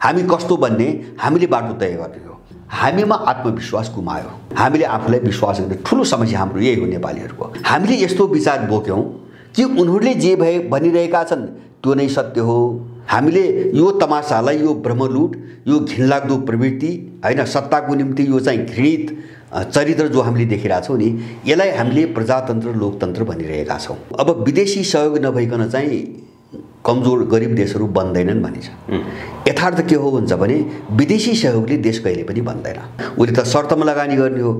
हामी कस्तो बन्ने हामीले बाटो तय गर्ने हो। हामीमा आत्मविश्वास गुमायो, हामीले आफूलाई विश्वास गर्ने ठुलो समस्या हाम्रो यही हो नेपालीहरूको। हामीले यस्तो विचार बोक्यौँ कि उनीहरूले जे भए भनिरहेका छन् त्यो नै सत्य हो। हामीले यो तमासालाई, यो भ्रमलुट, यो घिनलाग्दो प्रवृत्ति हैन, सत्ताको निम्ति यो चाहिँ घृणित चरित्र जो हामीले देखिरहेछौँ नि, यसलाई हामीले प्रजातन्त्र लोकतन्त्र भनिरहेका छौँ। अब विदेशी सहयोग नभइकन चाहिँ कमजोर गरिब देशहरू बन्दैनन् भनिन्छ। यथार्थ के हो भन्छ भने विदेशी सहयोगले देश कहिले पनि बन्दैन। उसले त शर्तमा लगानी गर्ने हो।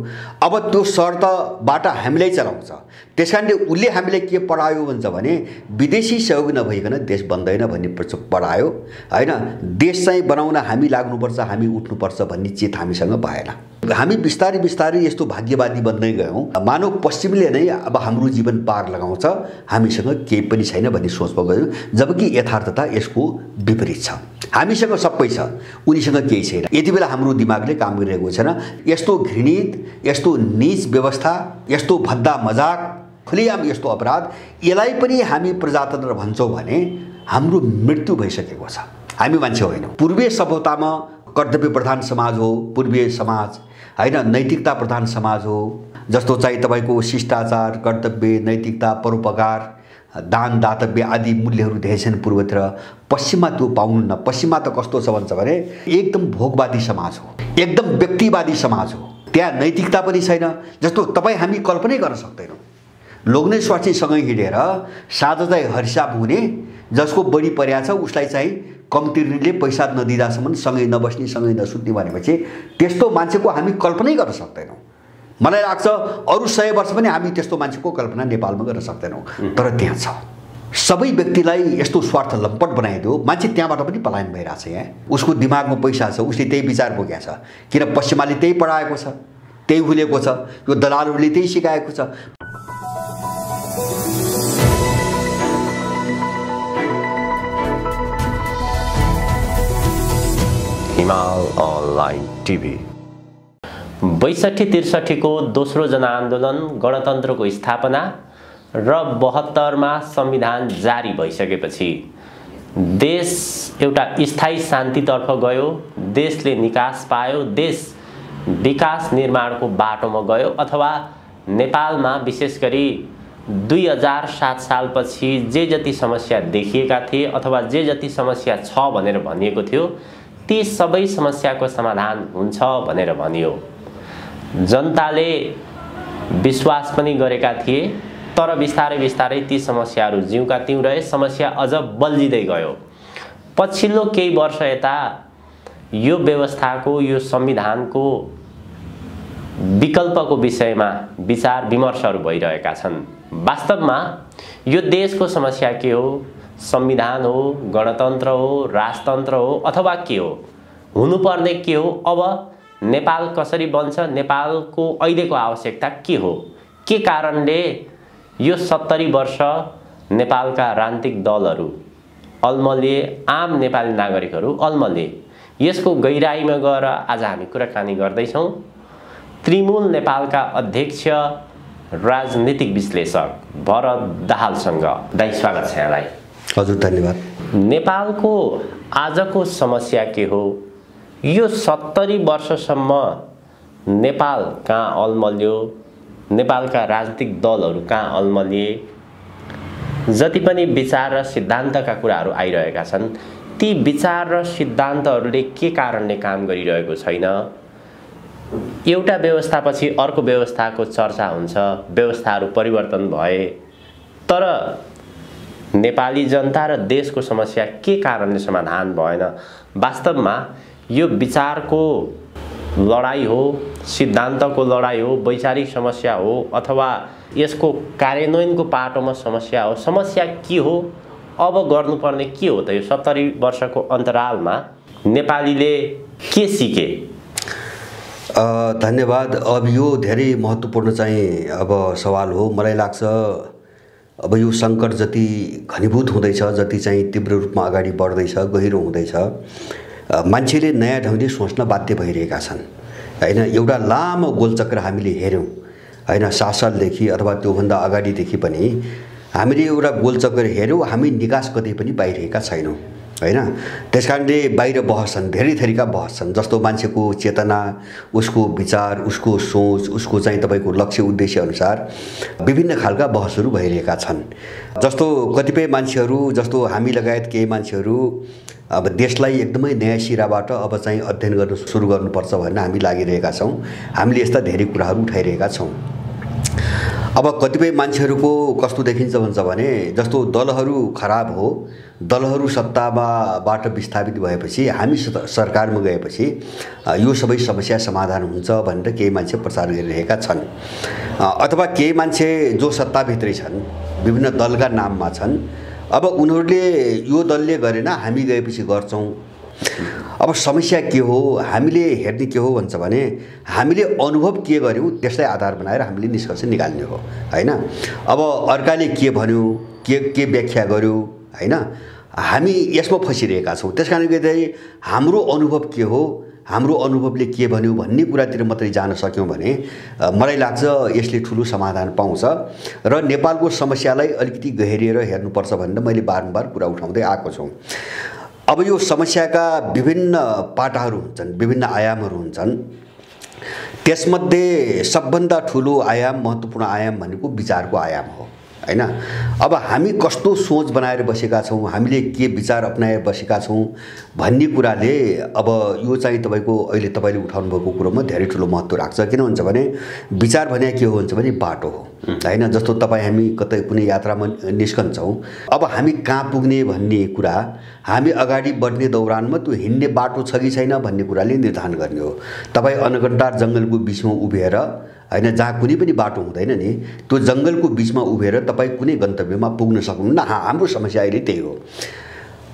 अब त्यो शर्तबाट हामीलाई चलाउँछ। त्यसकारणले उसले हामीलाई के पढायो भन्छ भने विदेशी सहयोग नभइकन देश बन्दैन भन्ने पढायो हैन। देश चाहिँ बनाउन हामी लाग्नुपर्छ, हामी उठ्नुपर्छ भन्ने चेत हामीसँग भएन। हामी बिस्तारै बिस्तारै यस्तो भाग्यवादी बन्दै गयौँ, मानव पश्चिमले नै अब हाम्रो जीवन पार लगाउँछ, हामीसँग केही पनि छैन भन्ने सोचमा गयौँ। जबकि यथार्थता यसको विपरीत छ। हामीसँग सबै छ, उनीसँग केही छैन। यति बेला हाम्रो दिमागले काम गरिरहेको छैन। यस्तो घृणित, यस्तो नीच व्यवस्था, यस्तो भद्दा मजाक, खुलेआम यस्तो अपराध, यसलाई पनि हामी प्रजातन्त्र भन्छौँ भने हाम्रो मृत्यु भइसकेको छ। हामी मान्छे होइनौँ। पूर्वीय सभ्यतामा कर्तव्य प्रधान समाज हो पूर्वीय समाज हैन, नैतिकता प्रधान समाज हो। जस्तो चाहिँ तपाईँको शिष्टाचार, कर्तव्य, नैतिकता, परोपकार, दान दातव्य आदि मूल्यहरू धेरै छन् पूर्वतिर। पश्चिममा त्यो पाउनुहुन्न। पश्चिममा त कस्तो छ भन्छ भने एकदम भोगवादी समाज हो, एकदम व्यक्तिवादी समाज हो। त्यहाँ नैतिकता पनि छैन। जस्तो तपाईँ हामी कल्पनै गर्न सक्दैनौँ। लोग्ने स्वास्नीसँगै हिँडेर साँझ चाहिँ हरिसाप हुने, जसको बढी पर्या छ उसलाई चाहिँ कम तिर्नेले पैसा नदिँदासम्म सँगै नबस्ने, सँगै नसुत्ने भनेपछि त्यस्तो मान्छेको हामी कल्पनै गर्न सक्दैनौँ। मलाई लाग्छ अरू 100 वर्ष पनि हामी त्यस्तो मान्छेको कल्पना नेपालमा गर्न सक्दैनौँ। तर त्यहाँ छ। सबै व्यक्तिलाई यस्तो स्वार्थ लम्पट बनाइदियो, मान्छे त्यहाँबाट पनि पलायन भइरहेछ। यहाँ उसको दिमागमा पैसा छ, उसले त्यही विचार बोकेको छ। किन पश्चिमाले त्यही पढाएको छ, त्यही भुलेको छ, यो दलालहरूले त्यही सिकाएको छ। हिमाल अनलाइन टिभी 62-63 को दोस्रो जनआन्दोलन, गणतन्त्रको स्थापना र 72 मा संविधान जारी भइसकेपछि देश एउटा स्थायी शान्तितर्फ गयो। देशले निकास पायो, देश विकास निर्माणको बाटोमा गयो। अथवा नेपालमा विशेष गरी 2007 सालपछि जे जति समस्या देखिएका थिए अथवा जे जति समस्या छ भनेर भनिएको थियो, ती सबै समस्याको समाधान हुन्छ भनेर भनियो। जनताले विश्वास पनि गरेका थिए। तर बिस्तारै बिस्तारै ती समस्याहरू जिउका त्यौं रहे। समस्या अझ बल्झिँदै गयो। पछिल्लो केही वर्ष यता यो व्यवस्थाको, यो संविधानको विकल्पको विषयमा विचार विमर्शहरू भइरहेका छन्। वास्तवमा यो देशको समस्या के हो? संविधान हो, गणतन्त्र हो, राजतन्त्र हो, अथवा के हो? हुनुपर्ने के हो? अब नेपाल कसरी बन्छ? नेपालको अहिलेको आवश्यकता के हो? के कारणले यो 70 वर्ष नेपालका राजनीतिक दलहरू अलमलिए, आम नेपाली नागरिकहरू अलमलिए? यसको गहिराईमा गएर आज हामी कुराकानी गर्दैछौँ तृणमूल नेपालका अध्यक्ष राजनीतिक विश्लेषक भरत दाहालसँग। दाइ, स्वागत छ यहाँलाई। हजुर, धन्यवाद। नेपालको आजको समस्या के हो? यो 70 वर्षसम्म नेपाल कहाँ अलमल्यो? नेपालका राजनीतिक दलहरू कहाँ अलमलिए? जति पनि विचार र सिद्धान्तका कुराहरू आइरहेका छन्, ती विचार र सिद्धान्तहरूले के कारणले काम गरिरहेको छैन? एउटा व्यवस्थापछि अर्को व्यवस्थाको चर्चा हुन्छ, व्यवस्थाहरू परिवर्तन भए, तर नेपाली जनता र देशको समस्या के कारणले समाधान भएन? वास्तवमा यो विचारको लडाई हो, सिद्धान्तको लडाई हो, वैचारिक समस्या हो, अथवा यसको कार्यान्वयनको पाटोमा समस्या हो? समस्या के हो? अब गर्नुपर्ने के हो त? यो 70 वर्षको अन्तरालमा नेपालीले के सिके? धन्यवाद। अब यो धेरै महत्त्वपूर्ण चाहिँ अब सवाल हो। मलाई लाग्छ अब यो सङ्कट जति घनीभूत हुँदैछ, जति चाहिँ तीव्र रूपमा अगाडि बढ्दैछ, गहिरो हुँदैछ, मान्छेले नयाँ ढङ्गले सोच्न बाध्य भइरहेका छन् हैन। एउटा लामो गोलचक्र हामीले हेऱ्यौँ हैन, 7 सालदेखि अथवा त्योभन्दा अगाडिदेखि पनि हामीले एउटा गोलचक्र हेऱ्यौँ। हामी निकास कतै पनि पाइरहेका छैनौँ हैन। त्यसकारणले बाहिर बहस छन्, धेरै थरीका बहस छन्, जस्तो मान्छेको चेतना, उसको विचार, उसको सोच, उसको चाहिँ तपाईँको लक्ष्य उद्देश्य अनुसार विभिन्न खालका बहसहरू भइरहेका छन्। जस्तो कतिपय मान्छेहरू, जस्तो हामी लगायत केही मान्छेहरू अब देशलाई एकदमै नयाँ सिराबाट अब चाहिँ अध्ययन गर्न सुरु गर्नुपर्छ भनेर हामी लागिरहेका छौँ। हामीले यस्ता धेरै कुराहरू उठाइरहेका छौँ। अब कतिपय मान्छेहरूको कस्तो देखिन्छ भन्छ भने जस्तो दलहरू खराब हो, दलहरू सत्ताबाट विस्थापित भएपछि हामी सरकारमा गएपछि यो सबै समस्या समाधान हुन्छ भनेर केही मान्छे प्रचार गरिरहेका छन्। अथवा केही मान्छे जो सत्ताभित्रै छन्, विभिन्न दलका नाममा छन्, अब उनीहरूले यो दलले गरेन हामी गएपछि गर्छौँ। अब समस्या के हो, हामीले हेर्ने के हो भन्छ भने हामीले अनुभव के गर्यौँ त्यसलाई आधार बनाएर हामीले निष्कर्ष निकाल्ने हो हैन। अब अर्काले के भन्यो, के व्याख्या गर्यो हैन, हामी यसमा फसिरहेका छौँ। त्यसकारणले गर्दाखेरि हाम्रो अनुभव के हो, हाम्रो अनुभवले के भन्यो भन्ने कुरातिर मात्रै जान सक्यौँ भने मलाई लाग्छ यसले ठुलो समाधान पाउँछ र नेपालको समस्यालाई अलिकति गहिरिएर हेर्नुपर्छ भनेर मैले बारम्बार कुरा उठाउँदै आएको छु। अब यो समस्याका विभिन्न पाटाहरू हुन्छन्, विभिन्न आयामहरू हुन्छन्। त्यसमध्ये सबभन्दा ठुलो आयाम, महत्त्वपूर्ण आयाम भनेको विचारको आयाम हो हैन। अब हामी कस्तो सोच बनाएर बसेका छौँ, हामीले के विचार अपनाएर बसेका छौँ भन्ने कुराले अब यो चाहिँ तपाईँको अहिले तपाईँले उठाउनु भएको कुरोमा धेरै ठुलो महत्त्व राख्छ। किन भन्छ भने विचार भने के हो भन्छ भने बाटो हो हैन। जस्तो तपाईँ हामी कतै कुनै यात्रामा निस्कन्छौँ, अब हामी कहाँ पुग्ने भन्ने कुरा हामी अगाडि बढ्ने दौरानमा त्यो हिँड्ने बाटो छ कि छैन भन्ने कुराले निर्धारण गर्ने हो। तपाईँ अनगन्तार जङ्गलको बिचमा उभिएर हैन, जहाँ कुनै पनि बाटो हुँदैन नि, त्यो जङ्गलको बिचमा उभिएर तपाईँ कुनै गन्तव्यमा पुग्न सक्नुहुन्न। हाम्रो समस्या अहिले त्यही हो।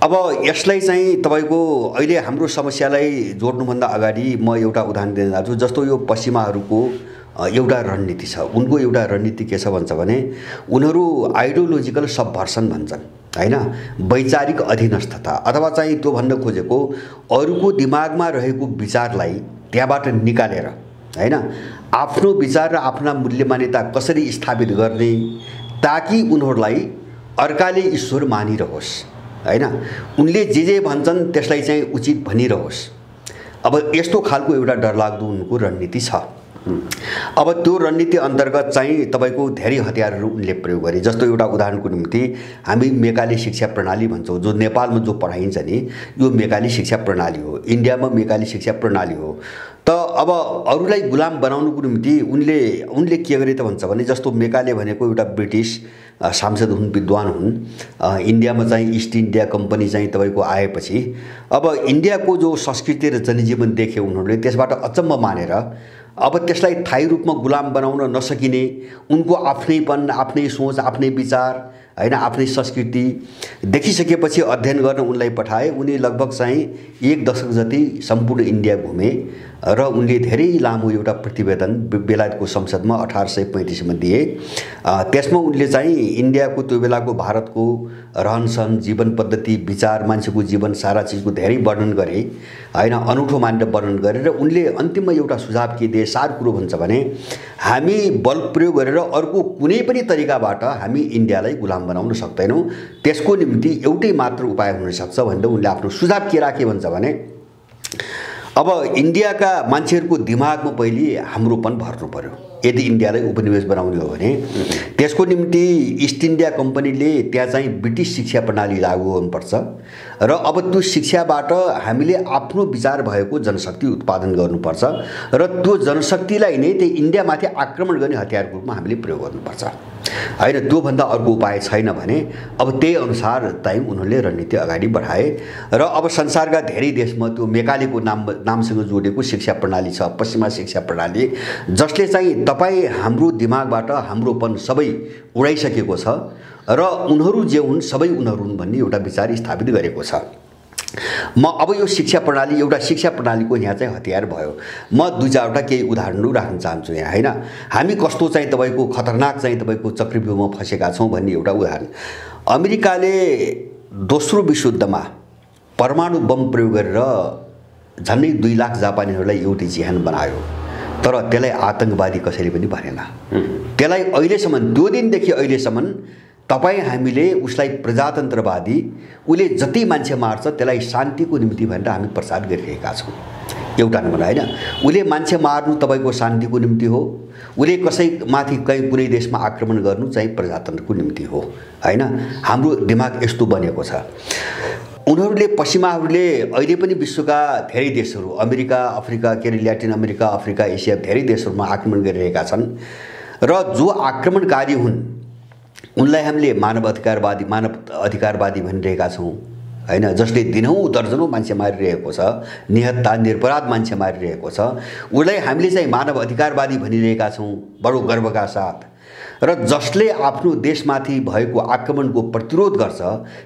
अब यसलाई चाहिँ तपाईँको अहिले हाम्रो समस्यालाई जोड्नुभन्दा अगाडि म एउटा उदाहरण दिन चाहन्छु। जस्तो यो पश्चिमाहरूको एउटा रणनीति छ, उनको एउटा रणनीति के छ भन्छ भने उनीहरू आइडियोलोजिकल सबभर्सन भन्छन् हैन, वैचारिक अधीनस्थता अथवा चाहिँ त्यो भन्न खोजेको अरूको दिमागमा रहेको विचारलाई त्यहाँबाट निकालेर हैन आफ्नो विचार र आफ्ना मूल्य मान्यता कसरी स्थापित गर्ने ताकि उनीहरूलाई अर्काले ईश्वर मानिरहोस् हैन, उनले जे भन्छन् त्यसलाई चाहिँ उचित भनिरहोस्। अब यस्तो खालको एउटा डरलाग्दो उनको रणनीति छ। अब त्यो रणनीति अन्तर्गत चाहिँ तपाईँको धेरै हतियारहरू उनले प्रयोग गरे। जस्तो एउटा उदाहरणको निम्ति हामी मेकाली शिक्षा प्रणाली भन्छौँ, जो नेपालमा जो पढाइन्छ नि यो मेकाली शिक्षा प्रणाली हो, इन्डियामा मेकाली शिक्षा प्रणाली हो। त अब अरूलाई गुलाम बनाउनुको निम्ति उनले के गरे त भन्छ भने जस्तो मेकाले भनेको एउटा ब्रिटिस सांसद हुन्, विद्वान हुन्। इन्डियामा चाहिँ इस्ट इन्डिया कम्पनी चाहिँ तपाईँको आएपछि अब इन्डियाको जो संस्कृति र जनजीवन देखे उनीहरूले त्यसबाट अचम्म मानेर अब त्यसलाई थायी रूपमा गुलाम बनाउन नसकिने, उनको आफ्नैपन, आफ्नै सोच, आफ्नै विचार हैन, आफ्नै संस्कृति देखिसकेपछि अध्ययन गर्न उनलाई पठाए। उनी लगभग चाहिँ 1 दशक जति सम्पूर्ण इन्डिया घुमे र उनले धेरै लामो एउटा प्रतिवेदन बेलायतको संसदमा 1835 मा दिए। त्यसमा उनले चाहिँ इन्डियाको त्यो बेलाको भारतको रहनसहन, जीवन पद्धति, विचार, मान्छेको जीवन, सारा चिजको धेरै वर्णन गरे हैन, अनौठो मानेर वर्णन गरे र उनले अन्तिममा एउटा सुझाव के दिए, सार कुरो भन्छ भने हामी बल प्रयोग गरेर अर्को कुनै पनि तरिकाबाट हामी इन्डियालाई गुलाम बनाउन सक्दैनौँ, त्यसको निम्ति एउटै मात्र उपाय हुन सक्छ भनेर उनले आफ्नो सुझाव के राखे भन्छ भने अब इन्डियाका मान्छेहरूको दिमागमा पहिले हाम्रोपन भर्नु पर्यो। यदि इन्डियालाई उपनिवेश बनाउने हो भने त्यसको निम्ति इस्ट इन्डिया कम्पनीले त्यहाँ चाहिँ ब्रिटिस शिक्षा प्रणाली लागू गर्नुपर्छ र अब त्यो शिक्षाबाट हामीले आफ्नो विचार भएको जनशक्ति उत्पादन गर्नुपर्छ र त्यो जनशक्तिलाई नै त्यही इन्डियामाथि आक्रमण गर्ने हतियारको रूपमा हामीले प्रयोग गर्नुपर्छ हैन। त्योभन्दा अर्को उपाय छैन भने अब त्यही अनुसार चाहिँ उनीहरूले रणनीति अगाडि बढाए र अब संसारका धेरै देशमा त्यो मेकालीको नामसँग जोडिएको शिक्षा प्रणाली छ, पश्चिमा शिक्षा प्रणाली, जसले चाहिँ तपाईँ हाम्रो दिमागबाट हाम्रोपन सबै उडाइसकेको छ र उनीहरू जे हुन् सबै उनीहरू हुन् भन्ने एउटा विचार स्थापित गरेको छ। म अब यो शिक्षा प्रणाली एउटा शिक्षा प्रणालीको यहाँ चाहिँ हतियार भयो। म दुई चारवटा केही उदाहरणहरू राख्न चाहन्छु यहाँ हैन। हामी कस्तो चाहिँ तपाईँको खतरनाक चाहिँ तपाईँको चक्रव्यूहमा फसेका छौँ भन्ने एउटा उदाहरण। अमेरिकाले दोस्रो विश्वयुद्धमा परमाणु बम प्रयोग गरेर झन्डै 2 लाख जापानीहरूलाई एउटै जिहान बनायो, तर त्यसलाई आतंकवादी कसैले पनि भनेन। त्यसलाई अहिलेसम्म त्यो दिनदेखि अहिलेसम्म तपाईँ हामीले उसलाई प्रजातन्त्रवादी, उसले जति मान्छे मार्छ त्यसलाई शान्तिको निम्ति भनेर हामी प्रचार गरिरहेका छौँ। एउटा नम्बर होइन, उसले मान्छे मार्नु तपाईँको शान्तिको निम्ति हो, उसले कसैमाथि कहीँ कुनै देशमा आक्रमण गर्नु चाहिँ प्रजातन्त्रको निम्ति हो होइन। हाम्रो दिमाग यस्तो बनेको छ। उनीहरूले पश्चिमाहरूले अहिले पनि विश्वका धेरै देशहरू, अमेरिका, अफ्रिका, के अरे ल्याटिन अमेरिका, अफ्रिका, एसिया धेरै देशहरूमा आक्रमण गरिरहेका छन् र जो आक्रमणकारी हुन् उनलाई हामीले मानव अधिकारवादी भनिरहेका छौँ होइन। जसले दिनौँ दर्जनौँ मान्छे मारिरहेको छ, निहत्ता निरपराध मान्छे मारिरहेको छ, उसलाई हामीले चाहिँ मानव अधिकारवादी भनिरहेका छौँ बडो गर्वका साथ। र जसले आफ्नो देशमाथि भएको आक्रमणको प्रतिरोध गर्छ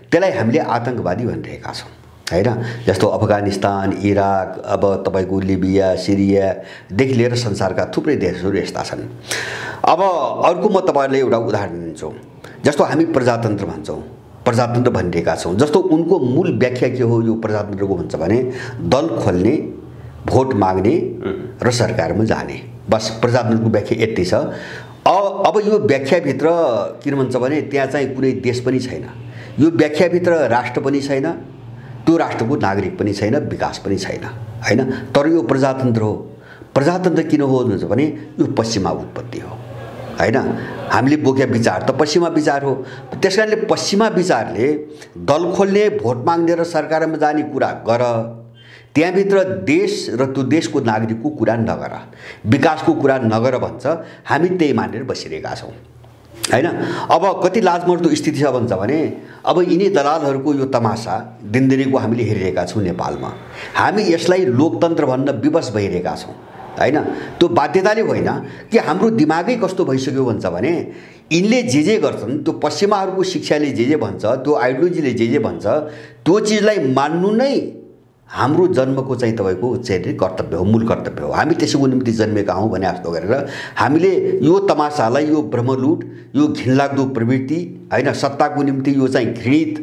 त्यसलाई हामीले आतंकवादी भनिरहेका छौँ होइन। जस्तो अफगानिस्तान, इराक, अब तपाईँको लिबिया, सिरियादेखि लिएर संसारका थुप्रै देशहरू यस्ता छन्। अब अर्को म तपाईँहरूलाई एउटा उदाहरण दिन्छु। जस्तो हामी प्रजातन्त्र भन्छौँ, प्रजातन्त्र भनिरहेका छौँ। जस्तो उनको मूल व्याख्या के हो यो प्रजातन्त्रको भन्छ भने दल खोल्ने, भोट माग्ने र सरकारमा जाने, बस प्रजातन्त्रको व्याख्या यति छ। अब यो व्याख्याभित्र किन भन्छ भने त्यहाँ चाहिँ कुनै देश पनि छैन, यो व्याख्याभित्र राष्ट्र पनि छैन, त्यो राष्ट्रको नागरिक पनि छैन, विकास पनि छैन होइन। तर यो प्रजातन्त्र हो। प्रजातन्त्र किन हो भन्छ भने यो पश्चिमा उत्पत्ति हो होइन। हामीले बोकेका विचार त पश्चिमा विचार हो। त्यस कारणले पश्चिमा विचारले दल खोल्ने, भोट माग्ने र सरकारमा जाने कुरा गर, त्यहाँभित्र देश र त्यो देशको नागरिकको कुरा नगर, विकासको कुरा नगर भन्छ। हामी त्यही मानेर बसिरहेका छौँ होइन। अब कति लाजमर्दो स्थिति छ भन्छ भने अब यिनी दलालहरूको यो तमासा दिनदिनैको हामीले हेरिरहेका छौँ नेपालमा। हामी यसलाई लोकतन्त्र भन्न विवश भइरहेका छौँ होइन। त्यो बाध्यताले होइन कि हाम्रो दिमागै कस्तो भइसक्यो भन्छ भने यिनले जे गर्छन्, त्यो पश्चिमाहरूको शिक्षाले जे भन्छ, त्यो आइडियोलोजीले जे भन्छ, त्यो चिजलाई मान्नु नै हाम्रो जन्मको चाहिँ तपाईँको चाहिँ कर्तव्य हो, मूल कर्तव्य हो। हामी त्यसैको निम्ति जन्मेका हौँ भने जस्तो गरेर हामीले यो तमासालाई, यो भ्रमलुट, यो घिनलाग्दो प्रवृत्ति होइन, सत्ताको निम्ति यो चाहिँ घृणित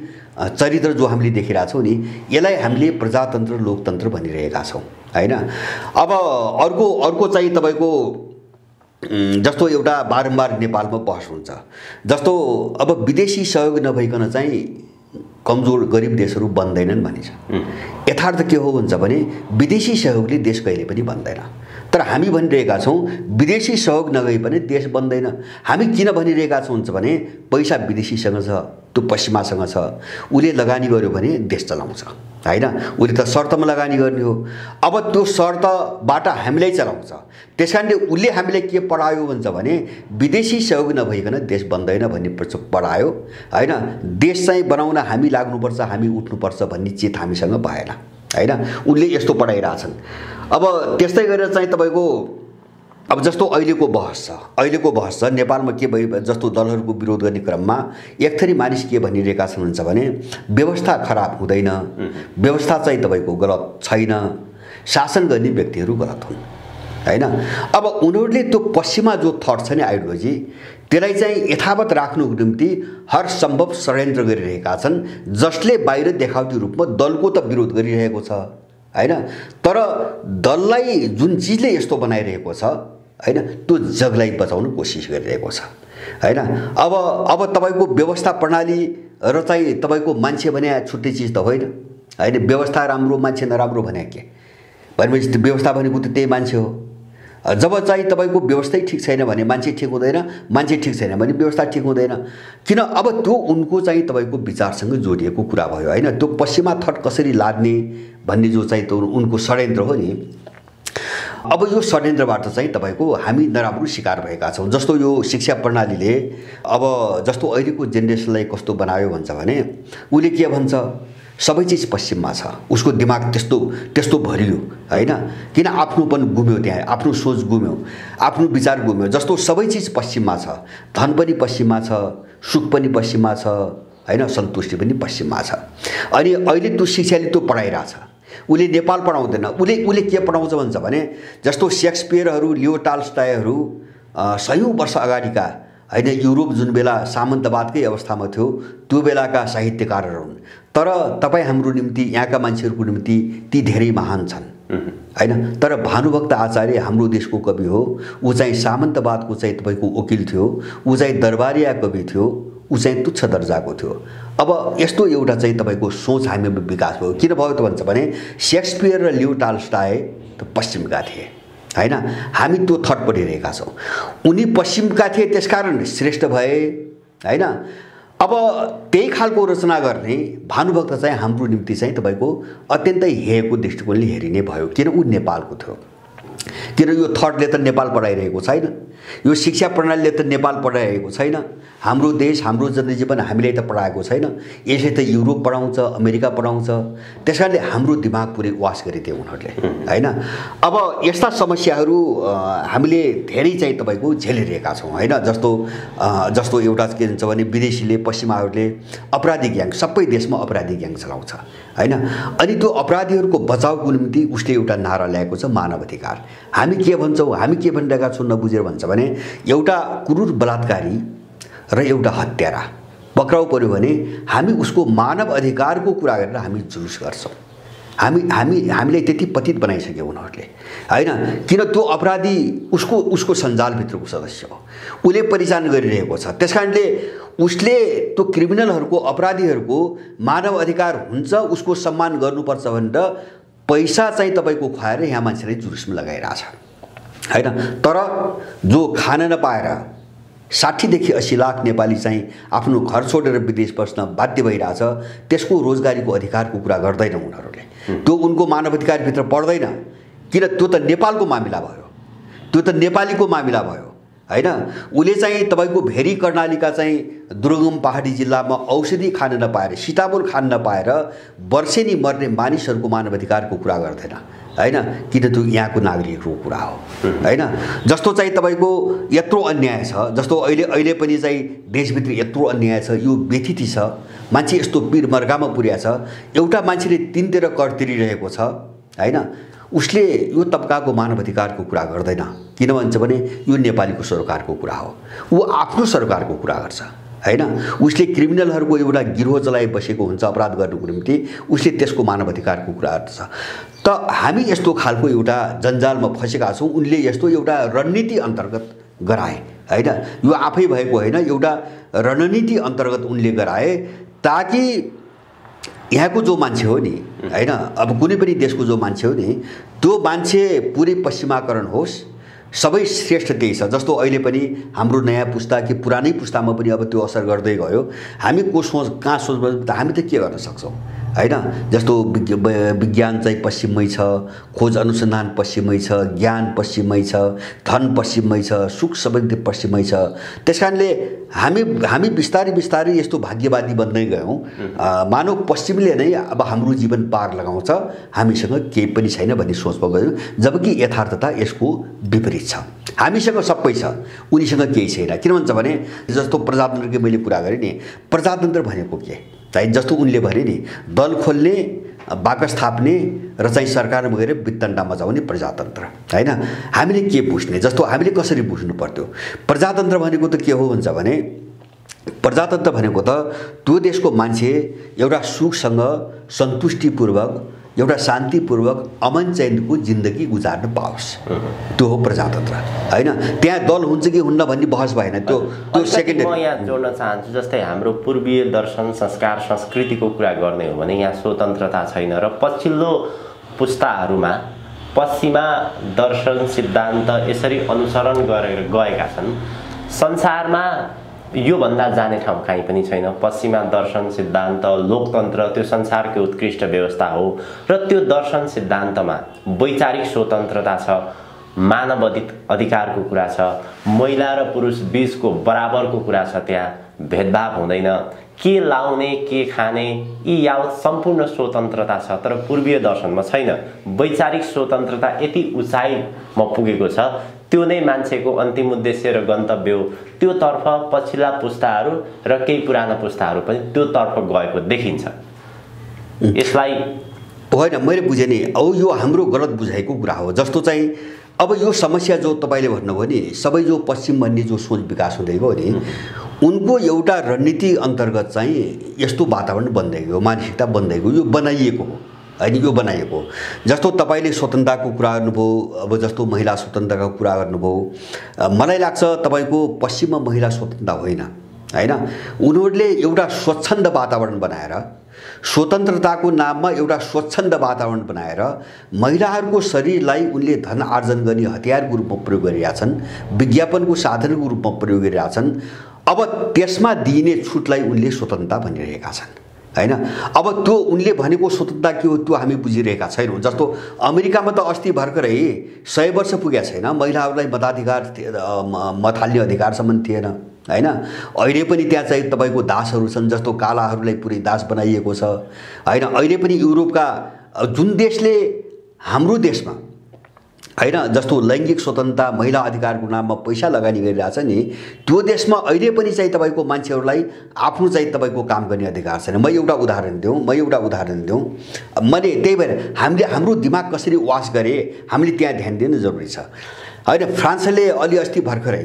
चरित्र जो हामीले देखिरहेछौँ नि, यसलाई हामीले प्रजातन्त्र, लोकतन्त्र भनिरहेका छौँ होइन। अब अर्को चाहिँ तपाईँको जस्तो एउटा बारम्बार नेपालमा बहस हुन्छ, जस्तो अब विदेशी सहयोग नभइकन चाहिँ कमजोर गरिब देशहरू बन्दैनन् भनिन्छ। यथार्थ के हो भन्छ भने विदेशी सहयोगले देश कहिले पनि बन्दैन। तर हामी भनिरहेका छौँ विदेशी सहयोग नगई पनि देश बन्दैन। हामी किन भनिरहेका छौँ भन्छ भने पैसा विदेशीसँग छ, त्यो पश्चिमासँग छ, उसले लगानी गर्यो भने देश चलाउँछ होइन। उसले त शर्तमा लगानी गर्ने हो। अब त्यो शर्तबाट हामीलाई चलाउँछ। त्यस कारणले उसले हामीलाई के पढायो भन्छ भने विदेशी सहयोग नभइकन देश बन्दैन भन्ने पढायो होइन। देश चाहिँ बनाउन हामी लाग्नुपर्छ, हामी उठ्नुपर्छ भन्ने चित हामीसँग भएन होइन। उनले यस्तो पढाइरहेछन्। अब त्यस्तै गरेर चाहिँ तपाईँको अब जस्तो अहिलेको बहस छ नेपालमा के भयो, जस्तो दलहरूको विरोध गर्ने क्रममा एक थरी मानिस के भनिरहेका छन् भन्छ भने व्यवस्था खराब हुँदैन, व्यवस्था चाहिँ तपाईँको गलत छैन, शासन गर्ने व्यक्तिहरू गलत हुन् होइन। अब उनीहरूले त्यो पश्चिमा जो थट छ नि आइडियोलोजी, त्यसलाई चाहिँ यथावत राख्नुको निम्ति हर सम्भव षड्यन्त्र गरिरहेका छन्, जसले बाहिर देखावटी रूपमा दलको त विरोध गरिरहेको छ होइन। तर दललाई जुन चिजले यस्तो बनाइरहेको छ होइन, त्यो जगलाई बचाउन कोसिस गरिरहेको छ होइन। अब तपाईँको व्यवस्था प्रणाली र चाहिँ तपाईँको मान्छे भने छुट्टै चिज त होइन होइन। व्यवस्था राम्रो मान्छे नराम्रो भने के भनेपछि त्यो व्यवस्था भनेको त त्यही मान्छे हो। जब चाहिँ तपाईँको व्यवस्थै ठिक छैन भने मान्छे ठिक हुँदैन, मान्छे ठिक छैन भने व्यवस्था ठिक हुँदैन। किन अब त्यो उनको चाहिँ तपाईँको विचारसँग जोडिएको कुरा भयो होइन। त्यो पश्चिमा थट कसरी लाद्ने भन्ने जो चाहिँ त्यो उनको षड्यन्त्र हो नि, अब यो षड्यन्त्रबाट चाहिँ तपाईँको हामी नराम्रो शिकार भएका छौँ। जस्तो यो शिक्षा प्रणालीले अब जस्तो अहिलेको जेनेरेसनलाई कस्तो बनायो भन्छ भने उसले के भन्छ, सबै चिज पश्चिममा छ, उसको दिमाग त्यस्तो भरियो होइन। किन आफ्नोपन गुम्यो, त्यहाँ आफ्नो सोच गुम्यो, आफ्नो विचार गुम्यो। जस्तो सबै चिज पश्चिममा छ, धन पनि पश्चिममा छ, सुख पनि पश्चिममा छ होइन, सन्तुष्टि पनि पश्चिममा छ। अनि अहिले त्यो शिक्षाले त्यो पढाइरहेछ। उसले नेपाल पढाउँदैन, उसले के पढाउँछ भन्छ भने जस्तो सेक्सपियरहरू, लियो टाल्स्टायहरू 100औं वर्ष अगाडिका होइन, युरोप जुन बेला सामन्तवादकै अवस्थामा थियो त्यो बेलाका साहित्यकारहरू हुन्। तर तपाईँ हाम्रो निम्ति, यहाँका मान्छेहरूको निम्ति ती धेरै महान छन् होइन। तर भानुभक्त आचार्य हाम्रो देशको कवि हो, ऊ चाहिँ सामन्तवादको चाहिँ तपाईँको वकिल थियो, ऊ चाहिँ दरबारिया कवि थियो, ऊ चाहिँ तुच्छ दर्जाको थियो। अब यस्तो एउटा चाहिँ तपाईँको सोच हामीमा विकास भयो। किन भयो त भन्छ भने शेक्सपियर र लियो टॉल्स्टॉय त पश्चिमका थिए हैन, हामी त्यो थटपटिरहेका छौँ। उनी पश्चिमका थिए त्यसकारण श्रेष्ठ भए हैन। अब त्यही खालको रचना गर्ने भानुभक्त चाहिँ हाम्रो निम्ति चाहिँ तपाईँको अत्यन्तै हेयको दृष्टिकोणले हेरिने भयो। किन ऊ नेपालको थियो, किन यो थटले त नेपाल पढाइरहेको छैन, यो शिक्षा प्रणालीले त नेपाल पढाइरहेको छैन, हाम्रो देश हाम्रो जनजीवन हामीले त पढाएको छैन, यसले त युरोप पढाउँछ, अमेरिका पढाउँछ। त्यसकारणले हाम्रो दिमाग पुरै वास गरिदिए उनीहरूले हैन। अब यस्ता समस्याहरू हामीले धेरै चाहिँ तपाईँको झेलिरहेका छौँ हैन। जस्तो एउटा के भन्छ भने विदेशीले पश्चिमाहरूले अपराधी ग्याङ, सबै देशमा अपराधी ग्याङ चलाउँछ हैन। अनि त्यो अपराधीहरूको बचाउको निम्ति उसले एउटा नारा ल्याएको छ मानव अधिकार। हामी के भन्छौँ, हामी के भनिरहेका छौँ नबुझेर भन्छ भने एउटा क्रूर बलात्कारी र एउटा हत्यारा पक्राउ पर्यो भने हामी उसको मानव अधिकारको कुरा गरेर हामी जुलुस गर्छौँ। हामीले त्यति पतित बनाइसक्यो उनीहरूले हैन। किन त्यो अपराधी उसको सञ्जालभित्रको सदस्य हो, उसले परिचालन गरिरहेको छ। त्यसकारणले उसले त्यो क्रिमिनलहरूको अपराधीहरूको मानव अधिकार हुन्छ, उसको सम्मान गर्नुपर्छ भनेर पैसा चाहिँ तपाईँको खुवाएर यहाँ मान्छेले जुलुसमा लगाइरहेछ हैन। तर जो खान नपाएर 60 देखि 80 लाख नेपाली चाहिँ आफ्नो घर छोडेर विदेश बस्न बाध्य भइरहेछ, त्यसको रोजगारीको अधिकारको कुरा गर्दैन उनीहरूले। त्यो उनको मानव अधिकारभित्र पर्दैन। किन, त्यो त नेपालको मामिला भयो, त्यो त नेपालीको मामिला भयो हैन। उसले चाहिँ तपाईँको भेरी कर्णालीका चाहिँ दुर्गम पहाडी जिल्लामा औषधि खान नपाएर, सीताफल खान नपाएर वर्षेनी मर्ने मानिसहरूको मानव अधिकारको कुरा गर्दैन हैन। किन, त्यो यहाँको नागरिकको कुरा हो हैन। जस्तो चाहिँ तपाईँको यत्रो अन्याय छ, जस्तो अहिले पनि चाहिँ देशभित्र यत्रो अन्याय छ, यो व्यथिति छ, मान्छे यस्तो पीर मर्गामा पुर्या छ। एउटा मान्छेले तिनतिर कर तिरिरहेको छ हैन, उसले यो तबकाको मानव अधिकारको कुरा गर्दैन। किन भन्छ भने यो नेपालीको सरकारको कुरा हो, ऊ आफ्नो सरकारको कुरा गर्छ हैन। उसले क्रिमिनलहरूको एउटा गिरोह चलाइ बसेको हुन्छ अपराध गर्नुको निम्ति, उसले त्यसको मानव अधिकारको कुरा गर्छ। त हामी यस्तो खालको एउटा जन्जालमा फसेका छौँ। उनले यस्तो एउटा रणनीति अन्तर्गत गराए हैन, यो आफै भएको होइन, एउटा रणनीति अन्तर्गत उनले गराए ताकि यहाँको जो मान्छे हो नि हैन, अब कुनै पनि देशको जो मान्छे हो नि, त्यो मान्छे पुरै पश्चिमाकरण होस्, सबै श्रेष्ठ त्यही छ। जस्तो अहिले पनि हाम्रो नयाँ पुस्ता कि पुरानै पुस्तामा पनि अब त्यो असर गर्दै गयो। हामी को सोच कहाँ सोच, हामी त के गर्न सक्छौँ हैन। जस्तो विज्ञान चाहिँ पश्चिममै छ, खोज अनुसन्धान पश्चिममै छ, ज्ञान पश्चिममै छ, धन पश्चिममै छ, सुख समृद्धि पश्चिममै छ। त्यसकारणले हामी बिस्तारै बिस्तारै यस्तो भाग्यवादी बन्दै गयौँ। मानव पश्चिमले नै अब हाम्रो जीवन पार लगाउँछ, हामीसँग केही पनि छैन भन्ने सोचमा गयौँ। जबकि यथार्थता यसको विपरीत छ। हामीसँग सबै छ, उनीसँग केही छैन। किन भन्छ भने जस्तो प्रजातन्त्रको मैले कुरा गरेँ नि, प्रजातन्त्र भनेको के चाहिँ जस्तो उनले भने नि, दल खोल्ने, बाकस थाप्ने र चाहिँ सरकारमा गएर वित्तण्डा मचाउने प्रजातन्त्र हैन। हामीले के बुझ्ने, जस्तो हामीले कसरी बुझ्नु पर्थ्यो प्रजातन्त्र भनेको त के हो भन्छ भने, प्रजातन्त्र भनेको त त्यो देशको मान्छे एउटा सुखसँग सन्तुष्टिपूर्वक एउटा शान्तिपूर्वक अमन चैनको जिन्दगी गुजार्न पाओस्, त्यो हो प्रजातन्त्र हैन। त्यहाँ दल हुन्छ कि हुन्न भन्ने बहस भएन, त्यो सेकेन्डरी। म यहाँ जोड्न चाहन्छु, जस्तै हाम्रो पूर्वीय दर्शन संस्कार संस्कृतिको कुरा गर्ने हो भने यहाँ स्वतन्त्रता छैन र पछिल्लो पुस्ताहरूमा पश्चिमा दर्शन सिद्धान्त यसरी अनुसरण गरेर गएका छन्। संसारमा योभन्दा जाने ठाउँ कहीँ पनि छैन। पश्चिमा दर्शन सिद्धान्त लोकतन्त्र त्यो संसारको उत्कृष्ट व्यवस्था हो र त्यो दर्शन सिद्धान्तमा वैचारिक स्वतन्त्रता छ, मानव अधिकारको कुरा छ, महिला र पुरुष बीचको बराबरको कुरा छ, त्यहाँ भेदभाव हुँदैन, के लाउने के खाने यी यावत सम्पूर्ण स्वतन्त्रता छ। तर पूर्वीय दर्शनमा छैन। वैचारिक स्वतन्त्रता यति उचाइमा पुगेको छ, त्यो नै मान्छेको अन्तिम उद्देश्य र गन्तव्य हो। त्यो तर्फ पछिल्ला पुस्ताहरू र केही पुराना पुस्ताहरू पनि त्यो तर्फ गएको देखिन्छ। यसलाई होइन, मैले बुझेँ नि, अब यो हाम्रो गलत बुझाइको कुरा हो। जस्तो चाहिँ अब यो समस्या जो तपाईँले भन्नुभयो नि, सबै जो पश्चिम भन्ने जो सोच विकास हुँदै गयो नि, उनको एउटा रणनीति अन्तर्गत चाहिँ यस्तो वातावरण बन्दै गयो, मानसिकता बन्दै गयो, यो बनाइएको हो होइन, यो बनाइएको। जस्तो तपाईँले स्वतन्त्रताको कुरा गर्नुभयो, अब जस्तो महिला स्वतन्त्रताको कुरा गर्नुभयो, मलाई लाग्छ तपाईँको पश्चिममा महिला स्वतन्त्रता होइन हैन। उनीहरूले एउटा स्वच्छन्द वातावरण बनाएर, स्वतन्त्रताको नाममा एउटा स्वच्छन्द वातावरण बनाएर महिलाहरूको शरीरलाई उनले धन आर्जन गर्ने हतियारको रूपमा प्रयोग गरिरहेछन्, विज्ञापनको साधनको रूपमा प्रयोग गरिरहेछन्। अब त्यसमा दिइने छुटलाई उनले स्वतन्त्रता भनिरहेका छन् हैन। अब त्यो उनले भनेको स्वतन्त्रता के हो त्यो हामी बुझिरहेका छैनौँ। जस्तो अमेरिकामा त अस्ति भर्खरै 100 वर्ष पुगेको छैन, महिलाहरूलाई मत हाल्ने अधिकारसम्म थिएन हैन। अहिले पनि त्यहाँ चाहिँ तपाईको दासहरू छन्, जस्तो कालाहरूलाई पुरै दास बनाइएको छ हैन। अहिले पनि युरोपका जुन देशले हाम्रो देशमा हैन जस्तो लैङ्गिक स्वतन्त्रता, महिला अधिकारको नाममा पैसा लगानी गरिरहेछ नि, त्यो देशमा अहिले पनि चाहिँ तपाईको मान्छेहरूलाई आफ्नो चाहिँ तपाईको काम गर्ने अधिकार छैन। म एउटा उदाहरण दिउँ। मैले त्यही भएर हामीले हाम्रो दिमाग कसरी वास गरे हामीले त्यहाँ ध्यान दिनु जरुरी छ हैन। फ्रान्सले अलि अस्ति भर्खरै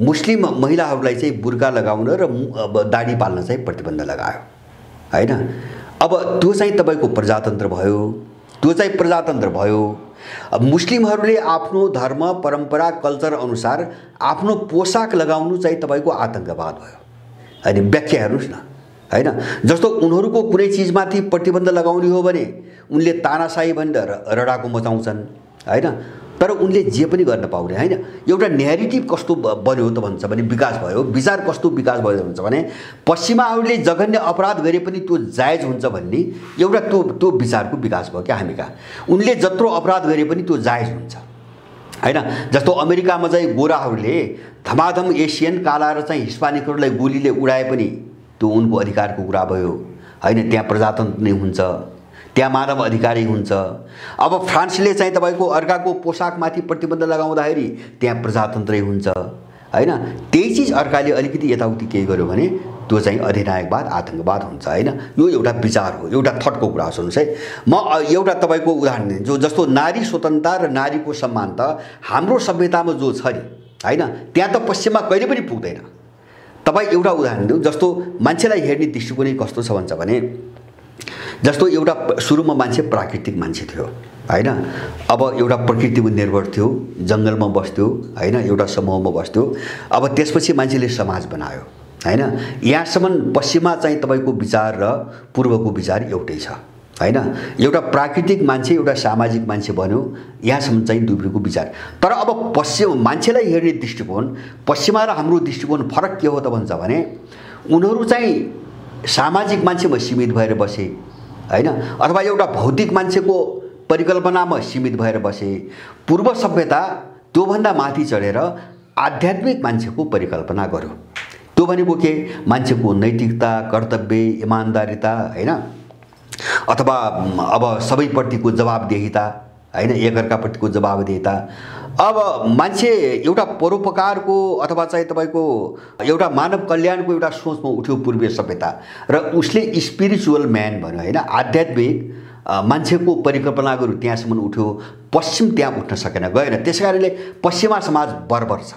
मुस्लिम महिलाहरूलाई चाहिँ बुर्का लगाउन र दाढी पाल्न चाहिँ प्रतिबन्ध लगायो हैन। अब त्यो चाहिँ तपाईको प्रजातन्त्र भयो। अब मुस्लिमहरूले आफ्नो धर्म, परम्परा, कल्चर अनुसार आफ्नो पोसाक लगाउनु चाहिँ तपाईको आतंकवाद भयो हैन। व्याख्या हेर्नुस् न हैन। जस्तो उनीहरूको कुनै चीजमाथि प्रतिबन्ध लगाउने हो भने उनले तानाशाही भनेर रडाको मचाउँछन् हैन। तर उनले जे पनि गर्न पाउने हैन। एउटा न्यारेटिभ कस्तो बन्यो त भन्छ भने विकास भयो, विचार कस्तो विकास भयो भन्छ भने पश्चिमाहरूले जघन्य अपराध गरे पनि त्यो जायज हुन्छ भन्ने एउटा त्यो विचारको विकास भयो क्या हामी कहाँ। उनले जत्रो अपराध गरे पनि त्यो जायज हुन्छ हैन। जस्तो अमेरिकामा चाहिँ गोराहरूले धमाधम एसियन, काला र चाहिँ हिस्पानिकहरूलाई गोलीले उडाए पनि त्यो उनको अधिकारको कुरा भयो हैन। त्यहाँ प्रजातन्त्र नै हुन्छ, त्यहाँ मानव अधिकारी हुन्छ। अब फ्रान्सले चाहिँ तपाईको अर्काको पोसाकमाथि प्रतिबन्ध लगाउँदाखेरि त्यहाँ प्रजातन्त्रै हुन्छ हैन। त्यही चीज अर्काले अलिकति यताउति केही गर्यो भने त्यो चाहिँ अधिनायकवाद, आतंकवाद हुन्छ हैन। यो एउटा विचार हो, एउटा थटको कुरा हो। सुन्नुस् है, म एउटा तपाईको उदाहरण दिन्छु। जस्तो नारी स्वतन्त्रता र नारीको सम्मान त हाम्रो सभ्यतामा जो छ नि हैन, त्यहाँ त पश्चिममा कहिले पनि पुग्दैन। तपाईँ एउटा उदाहरण दिउँ। जस्तो मान्छेलाई हेर्ने दृष्टिकोण कस्तो छ भन्छ भने जस्तो एउटा सुरुमा मान्छे प्राकृतिक मान्छे थियो हैन। अब एउटा प्रकृतिमा निर्भर थियो, जङ्गलमा बस्थ्यो हैन, एउटा समूहमा बस्थ्यो। अब त्यसपछि मान्छेले समाज बनायो हैन। यहाँसम्म पश्चिममा चाहिँ तपाईको विचार र पूर्वको विचार एउटै छ हैन। एउटा प्राकृतिक मान्छे, एउटा सामाजिक मान्छे बन्यो, यहाँसम्म चाहिँ दुईको विचार। तर अब पश्चिम मान्छेलाई हेर्ने दृष्टिकोण, पश्चिमा र हाम्रो दृष्टिकोण फरक के हो त भन्छ भने उनीहरू चाहिँ सामाजिक मान्छेमा सीमित भएर बसे हैन, अथवा एउटा भौतिक मान्छेको परिकल्पनामा सीमित भएर बसे। पूर्व सभ्यता त्योभन्दा माथि चढेर आध्यात्मिक मान्छेको परिकल्पना गर्यो। त्यो भनेको के, मान्छेको नैतिकता, कर्तव्य, इमानदारिता हैन, अथवा अब सबैप्रतिको जवाबदेहिता हैन, एकअर्काप्रतिको जवाबदेहिता। अब मान्छे एउटा परोपकारको अथवा चाहिँ तपाईको एउटा मानव कल्याणको एउटा सोचमा उठ्यो पूर्वीय सभ्यता, र उसले स्पिरिचुअल म्यान भन्यो हैन, आध्यात्मिक मान्छेको परिकल्पना गर्यो, त्यहाँसम्म उठ्यो। पश्चिम त्यहाँ उठ्न सकेन, गएन। त्यसकारणले पश्चिमा समाज बर्बर छ,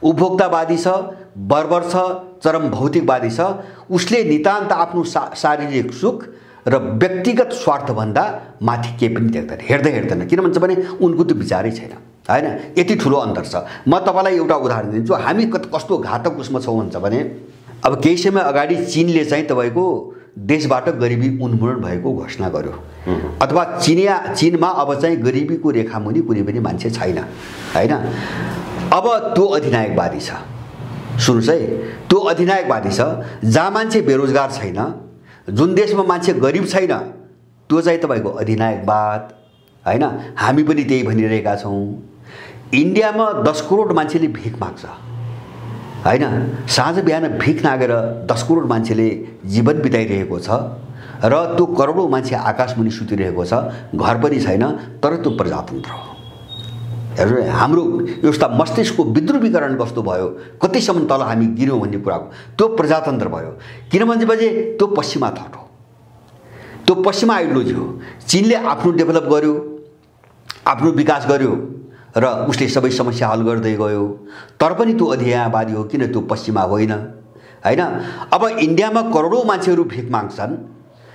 उपभोक्तावादी छ, बर्बर छ, चरम भौतिकवादी छ। उसले नितान्त आफ्नो शारीरिक सुख र व्यक्तिगत स्वार्थभन्दा माथि केही पनि हेर्दैन। किन भन्छ भने उनको त्यो विचारै छैन हैन। यति ठुलो अन्तर छ। म तपाईलाई एउटा उदाहरण दिन्छु। हामी कस्तो घातक उसमा छौँ भन्छ भने अब केही समय अगाडि चीनले चाहिँ तपाईको देशबाट गरिबी उन्मूलन भएको घोषणा गर्यो, अथवा चीनमा अब चाहिँ गरिबीको रेखामुनि कुनै पनि मान्छे छैन हैन। अब त्यो अधिनायकवादी छ। सुन्नुस् है, त्यो अधिनायकवादी छ। जहाँ मान्छे बेरोजगार छैन, जुन देशमा मान्छे गरिब छैन, त्यो चाहिँ तपाईको अधिनायकवाद हैन। हामी पनि त्यही भनिरहेका छौँ। इन्डियामा 10 करोड मान्छेले भिख माग्छ हैन। साँझ बिहान भिख नागेर 10 करोड मान्छेले जीवन बिताइरहेको छ, र त्यो करोडौँ मान्छे आकाशमुनि सुतिरहेको छ, घर पनि छैन, तर त्यो प्रजातन्त्र हो। हेर्नु, हाम्रो यस्ता मस्तिष्कको विद्रुवीकरण कस्तो भयो, कतिसम्म तल हामी गिर्यौँ भन्ने कुराको त्यो प्रजातन्त्र भयो। किनभने त्यो पश्चिमा थट हो, त्यो पश्चिमा आइडियोलोजी हो। चीनले आफ्नो डेभलप गर्यो, आफ्नो विकास गर्यो, र उसले सबै समस्या हल गर्दै गयो। तर पनि त्यो अधिनायकवादी हो, किन त्यो पश्चिमा होइन हैन। अब इन्डियामा करोडौँ मान्छेहरू भिख माग्छन्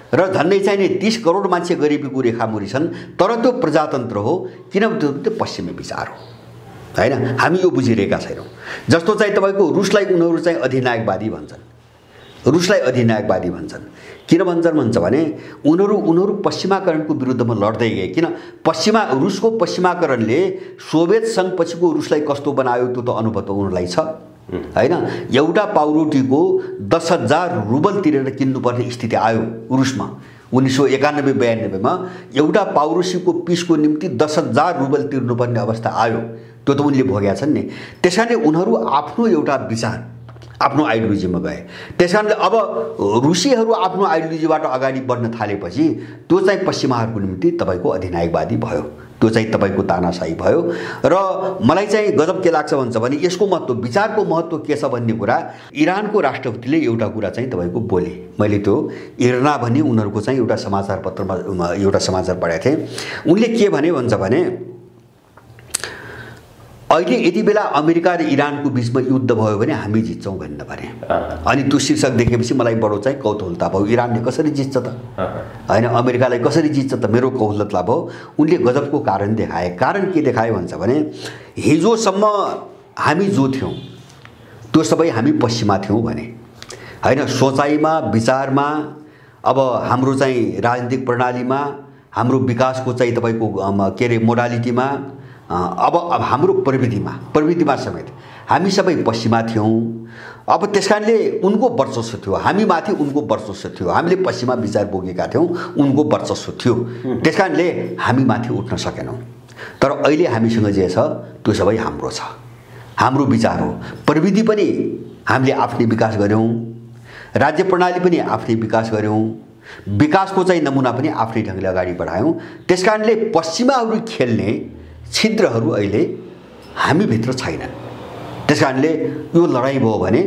र झन्डै चाहिँ 30 करोड मान्छे गरिबीको रेखामुनि छन्, तर त्यो प्रजातन्त्र हो, किनभने त्यो पश्चिमी विचार हो हैन। हामी यो बुझिरहेका छैनौँ। जस्तो चाहिँ तपाईको रुसलाई उनीहरू चाहिँ अधिनायकवादी भन्छन् रुसलाई अधिनायकवादी भन्छन्। किन भन्छ भने उनीहरू पश्चिमाकरणको विरुद्धमा लड्दै गए। किन रुसको पश्चिमाकरणले सोभियत सङ्घपछिको रुसलाई कस्तो बनायो त्यो त अनुभव त उनीहरूलाई छ हैन। एउटा पाउरोटीको 10,000 रुबल तिरेर किन्नुपर्ने स्थिति आयो रुसमा 1991-92 मा। एउटा पाउरोसीको पिसको निम्ति 10,000 रुबल तिर्नुपर्ने अवस्था आयो। त्यो त उनले भोगेका छन् नि। त्यसकारणले उनीहरू आफ्नो एउटा विचार आफ्नो आइडियोलोजीमा गए। त्यसकारणले अब रुसीहरू आफ्नो आइडियोलोजीबाट अगाडि बढ्न थालेपछि त्यो चाहिँ पश्चिमाहरूको निम्ति तपाईको अधिनायकवादी भयो, त्यो चाहिँ तपाईको तानाशाही भयो। र मलाई चाहिँ गजब के लाग्छ भन्छ भने यसको महत्त्व, विचारको महत्त्व के छ भन्ने कुरा इरानको राष्ट्रपतिले एउटा कुरा चाहिँ तपाईको बोले। मैले त्यो इर्ना भन्ने उनीहरूको चाहिँ एउटा समाचार पत्रमा एउटा समाचार पढेको थिएँ। उनले के भने भन्छ भने अहिले यति बेला अमेरिका र इरानको बीचमा युद्ध भयो भने हामी जित्छौँ भन्ने भने। अनि त्यो शीर्षक देखेपछि मलाई बडो चाहिँ कौतूहलता भयो, इरानले कसरी जित्छ त हैन, अमेरिकालाई कसरी जित्छ त, मेरो कौतूहलता भयो। उनले गजबको कारण देखाए। कारण के देखाए भन्छ भने हिजोसम्म हामी जो थियौँ त्यो सबै हामी पश्चिमा थियौँ भने हैन, सोचाइमा विचारमा, अब हाम्रो चाहिँ राजनीतिक प्रणालीमा, हाम्रो विकासको चाहिँ तपाईको के अरे मोडालिटीमा, अब हाम्रो प्रविधिमा समेत हामी सबै पश्चिमा थियौँ। अब त्यसकारणले उनको वर्चस्व थियो, हामी माथि उनको वर्चस्व थियो। हामीले पश्चिमा विचार बोकेका थियौँ, उनको वर्चस्व थियो। त्यसकारणले हामी माथि उठ्न सकेनौँ। तर अहिले हामीसँग जे छ त्यो सबै हाम्रो छ, हाम्रो विचार हो। प्रविधि पनि हामीले आफ्नै विकास गर्यौँ, राज्य प्रणाली पनि आफ्नै विकास गर्यौँ, विकासको चाहिँ नमुना पनि आफ्नै ढङ्गले अगाडि बढायौँ। त्यसकारणले पश्चिमाहरू खेल्ने छिद्रहरू अहिले हामीभित्र छैनन्। त्यसकारणले यो लडाइँ भयो भने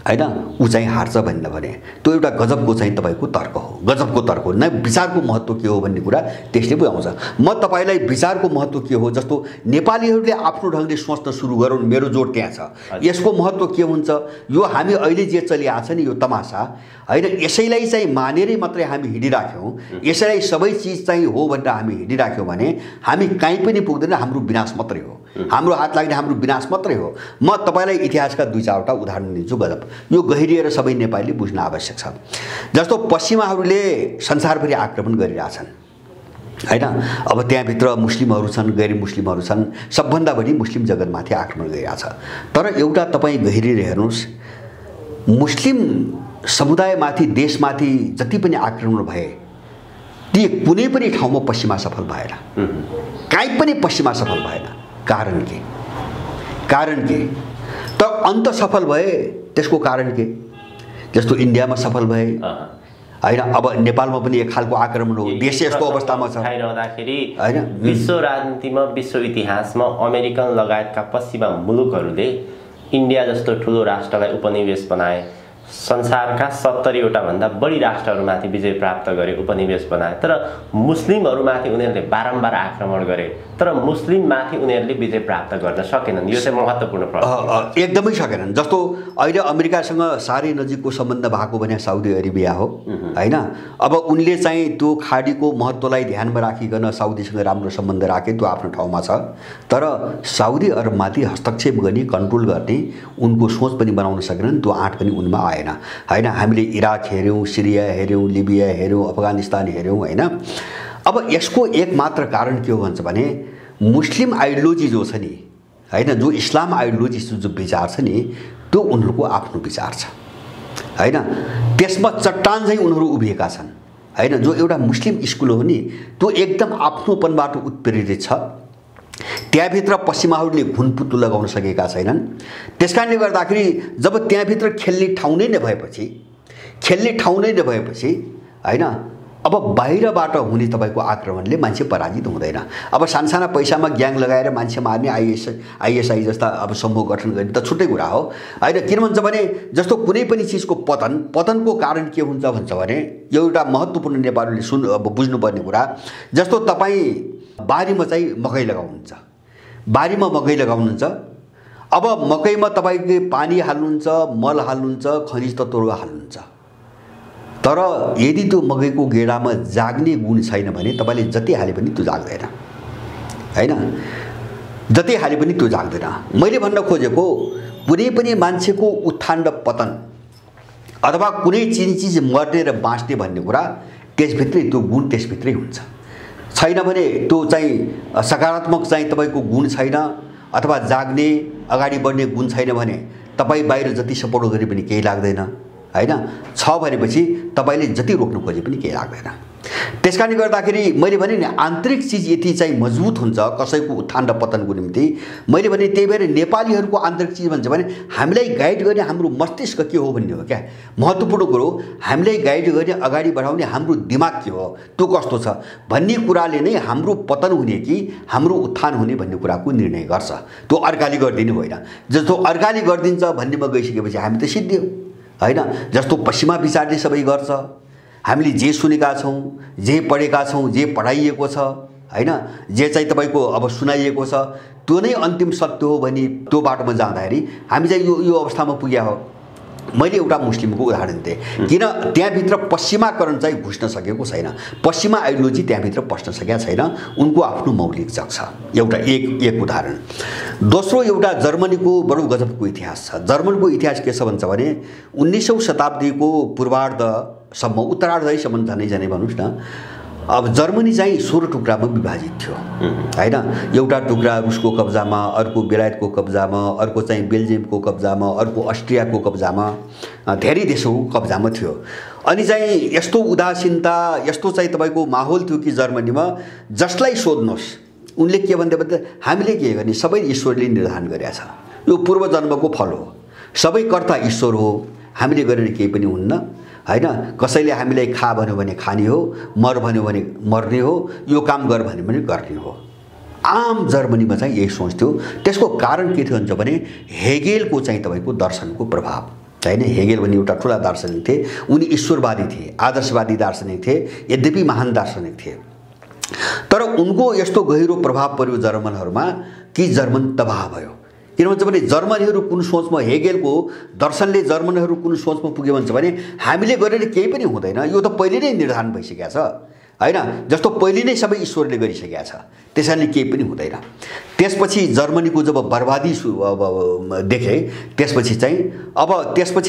हैन ऊ चाहिँ हार्छ भन्ने भने त्यो एउटा गजबको चाहिँ तपाईको तर्क हो, गजबको तर्क हो। न विचारको महत्त्व के हो भन्ने कुरा त्यसले बुझाउँछ। म तपाईलाई विचारको महत्त्व के हो जस्तो नेपालीहरूले आफ्नो ढङ्गले सोच्न सुरु गरौँ, मेरो जोड त्यहाँ छ। यसको महत्त्व के हुन्छ, यो हामी अहिले जे चलिआछ नि यो तमासा हैन, यसैलाई चाहिँ मानेरै मात्रै हामी हिँडिराख्यौँ, यसैलाई सबै चिज चाहिँ हो भनेर हामी हिँडिराख्यौँ भने हामी कहीँ पनि पुग्दैन, हाम्रो विनाश मात्रै हो, हाम्रो हात लाग्ने हाम्रो विनाश मात्रै हो। म तपाईलाई इतिहासका 2-4वटा उदाहरण दिन्छु गजब, यो गहिरिएर सबै नेपालीले बुझ्न आवश्यक छ। जस्तो पश्चिमाहरूले संसारभरि आक्रमण गरिरहेछन् हैन, अब त्यहाँभित्र मुस्लिमहरू छन्, गैर मुस्लिमहरू छन्, सबभन्दा बढी मुस्लिम जगतमाथि आक्रमण गरिरहेछ। तर एउटा तपाईँ गहिरिएर हेर्नुहोस्, मुस्लिम समुदायमाथि देशमाथि जति पनि आक्रमण भए ती कुनै पनि ठाउँमा पश्चिमा सफल भएन, कहीँ पनि पश्चिमा सफल भएन। कारण के त अन्त सफल भए, त्यसको कारण के, जस्तो इन्डियामा सफल भए हैन, अब नेपालमा पनि एक खालको आक्रमण हो, देश यस्तो अवस्थामा छ हैन। विश्व राजनीतिमा, विश्व इतिहासमा अमेरिकन लगायतका पश्चिमा मुलुकहरूले इन्डिया जस्तो ठुलो राष्ट्रलाई उपनिवेश बनाए, संसारका 70वटा भन्दा बढी राष्ट्रहरूमाथि विजय प्राप्त गरे, उपनिवेश बनाए। तर मुस्लिमहरूमाथि उनीहरूले बारम्बार आक्रमण गरे, तर मुस्लिममाथि उनीहरूले विजय प्राप्त गर्न सकेनन्। यो चाहिँ महत्त्वपूर्ण प्रश्न, एकदमै सकेनन्। जस्तो अहिले अमेरिकासँग साह्रै नजिकको सम्बन्ध भएको भने साउदी अरेबिया हो हैन। अब उनले चाहिँ त्यो खाडीको महत्त्वलाई ध्यानमा राखिकन साउदीसँग राम्रो सम्बन्ध राखे, त्यो आफ्नो ठाउँमा छ। तर साउदी अरबमाथि हस्तक्षेप गर्ने, कन्ट्रोल गर्ने उनको सोच पनि बनाउन सकेनन्, त्यो आँट पनि उनमा आएन हैन। हामीले इराक हेऱ्यौँ, सिरिया हेऱ्यौँ, लिबिया हेऱ्यौँ, अफगानिस्तान हेऱ्यौँ हैन। अब यसको एक मात्र कारण के हो भन्छ भने मुस्लिम आइडियोलोजी जो छ नि हैन, जो इस्लाम आइडियोलोजी जो विचार छ नि त्यो उनीहरूको आफ्नो विचार छ हैन। त्यसमा चट्टान चाहिँ उनीहरू उभिएका छन् हैन। जो एउटा मुस्लिम स्कुल हो नि त्यो एकदम आफ्नोपनबाट उत्प्रेरित छ। त्यहाँभित्र पश्चिमाहरूले घुनपुत्तु लगाउन सकेका छैनन्। त्यसकारणले गर्दाखेरि जब त्यहाँभित्र खेल्ने ठाउँ नै नभएपछि हैन, अब बाहिरबाट हुने तपाईको आक्रमणले मान्छे पराजित हुँदैन। अब सानसाना पैसामा ग्याङ लगाएर मान्छे मार्ने आइएसआई जस्ता अब समूह गठन गर्ने त छुट्टै कुरा हो हैन। किन भन्छ भने जस्तो कुनै पनि चिजको पतनको कारण के हुन्छ भन्छ भने एउटा महत्त्वपूर्ण नेपालीले अब बुझ्नुपर्ने कुरा, जस्तो तपाईँ बारीमा चाहिँ मकै लगाउनुहुन्छ, अब मकैमा तपाईँले पानी हाल्नुहुन्छ, मल हाल्नुहुन्छ, खनिज तत्त्वहरू हाल्नुहुन्छ। तर यदि त्यो मकैको गेडामा जाग्ने गुण छैन भने तपाईँले जति हाले पनि त्यो जाग्दैन हैन, जति हाले पनि त्यो जाग्दैन। मैले भन्न खोजेको कुनै पनि मान्छेको उत्थान र पतन अथवा कुनै चिज मर्ने र बाँच्ने भन्ने कुरा त्यसभित्रै, त्यो गुण त्यसभित्रै हुन्छ। छैन भने त्यो चाहिँ सकारात्मक चाहिँ तपाईँको गुण छैन अथवा जाग्ने अगाडि बढ्ने गुण छैन भने तपाईँ बाहिर जति सपोर्ट गरे पनि केही लाग्दैन, हैन? छ भनेपछि तपाईँले जति रोक्नु खोजे पनि केही लाग्दैन। त्यसकारणले गर्दाखेरि मैले भने नि आन्तरिक चिज यति चाहिँ मजबुत हुन्छ कसैको उत्थान र पतनको निम्ति। मैले भने त्यही भएर नेपालीहरूको आन्तरिक चिज भन्छ भने हामीलाई गाइड गर्ने हाम्रो मस्तिष्क के हो भन्ने हो क्या। महत्त्वपूर्ण कुरो हामीलाई गाइड गर्ने, अगाडि बढाउने हाम्रो दिमाग के हो, त्यो कस्तो छ भन्ने कुराले नै हाम्रो पतन हुने कि हाम्रो उत्थान हुने भन्ने कुराको निर्णय गर्छ। त्यो अर्काले गरिदिने होइन। जस्तो अर्काले गरिदिन्छ भन्नेमा गइसकेपछि हामी त सिद्धियौँ, हैन? जस्तो पश्चिमा विचारले सबै गर्छ, हामीले जे सुनेका छौँ, जे पढेका छौँ, जे पढाइएको छ, हैन? जे चाहिँ तपाईँको अब सुनाइएको छ त्यो नै अन्तिम सत्य हो भने त्यो बाटोमा जाँदाखेरि हामी चाहिँ यो अवस्थामा पुग्या हो। मैले एउटा मुस्लिमको उदाहरण दिएँ, किन त्यहाँभित्र पश्चिमाकरण चाहिँ घुस्न सकेको छैन, पश्चिमा आइडियोलोजी त्यहाँभित्र पस्न सकेका छैन, उनको आफ्नो मौलिक जग छ। एउटा एक उदाहरण। दोस्रो, एउटा जर्मनीको बडो गजबको इतिहास छ। जर्मनको इतिहास के छ भन्छ भने 19औं शताब्दीको पूर्वार्धसम्म, उत्तरार्धसम्म झनै भन्नुहोस् न, अब जर्मनी चाहिँ 16 टुक्रामा विभाजित थियो, हैन? एउटा टुक्रा रुसको कब्जामा, अर्को बेलायतको कब्जामा, अर्को चाहिँ बेल्जियमको कब्जामा, अर्को अस्ट्रियाको कब्जामा, धेरै देशको कब्जामा थियो। अनि चाहिँ यस्तो उदासीनता, यस्तो चाहिँ तपाईँको माहौल थियो कि जर्मनीमा जसलाई सोध्नुहोस् उनले के भन्दै हामीले के गर्ने, सबै ईश्वरले निर्धारण गरेका छ, यो पूर्व जन्मको फल हो, सबै कर्ता ईश्वर हो, हामीले गरेर केही पनि हुन्न, हैन? कसैले हामीलाई खा भन्यो भने खाने हो, मर भन्यो भने मर्ने हो, यो काम गर भन्यो भने गर्ने हो। आम जर्मनीमा चाहिँ यही सोच थियो। त्यसको कारण के थियो भने हेगेलको चाहिँ तपाईँको दर्शनको प्रभाव, हैन? हेगेल भन्ने एउटा ठुला दार्शनिक थिए, उनी ईश्वरवादी थिए, आदर्शवादी दार्शनिक थिए, यद्यपि महान दार्शनिक थिए। तर उनको यस्तो गहिरो प्रभाव पर्यो जर्मनहरूमा कि जर्मन तबाह भयो। किन भन्छ भने जर्मनीहरू कुन सोचमा, हेगेलको दर्शनले जर्मनीहरू कुन सोचमा पुग्यो भन्छ भने हामीले गरेर केही पनि हुँदैन, यो त पहिले नै निर्धारण भइसकेको छ, हैन? जस्तो पहिले नै सबै ईश्वरले गरिसकेको छ, त्यसैले केही पनि हुँदैन। त्यसपछि जर्मनीको जब बर्बादी देखे त्यसपछि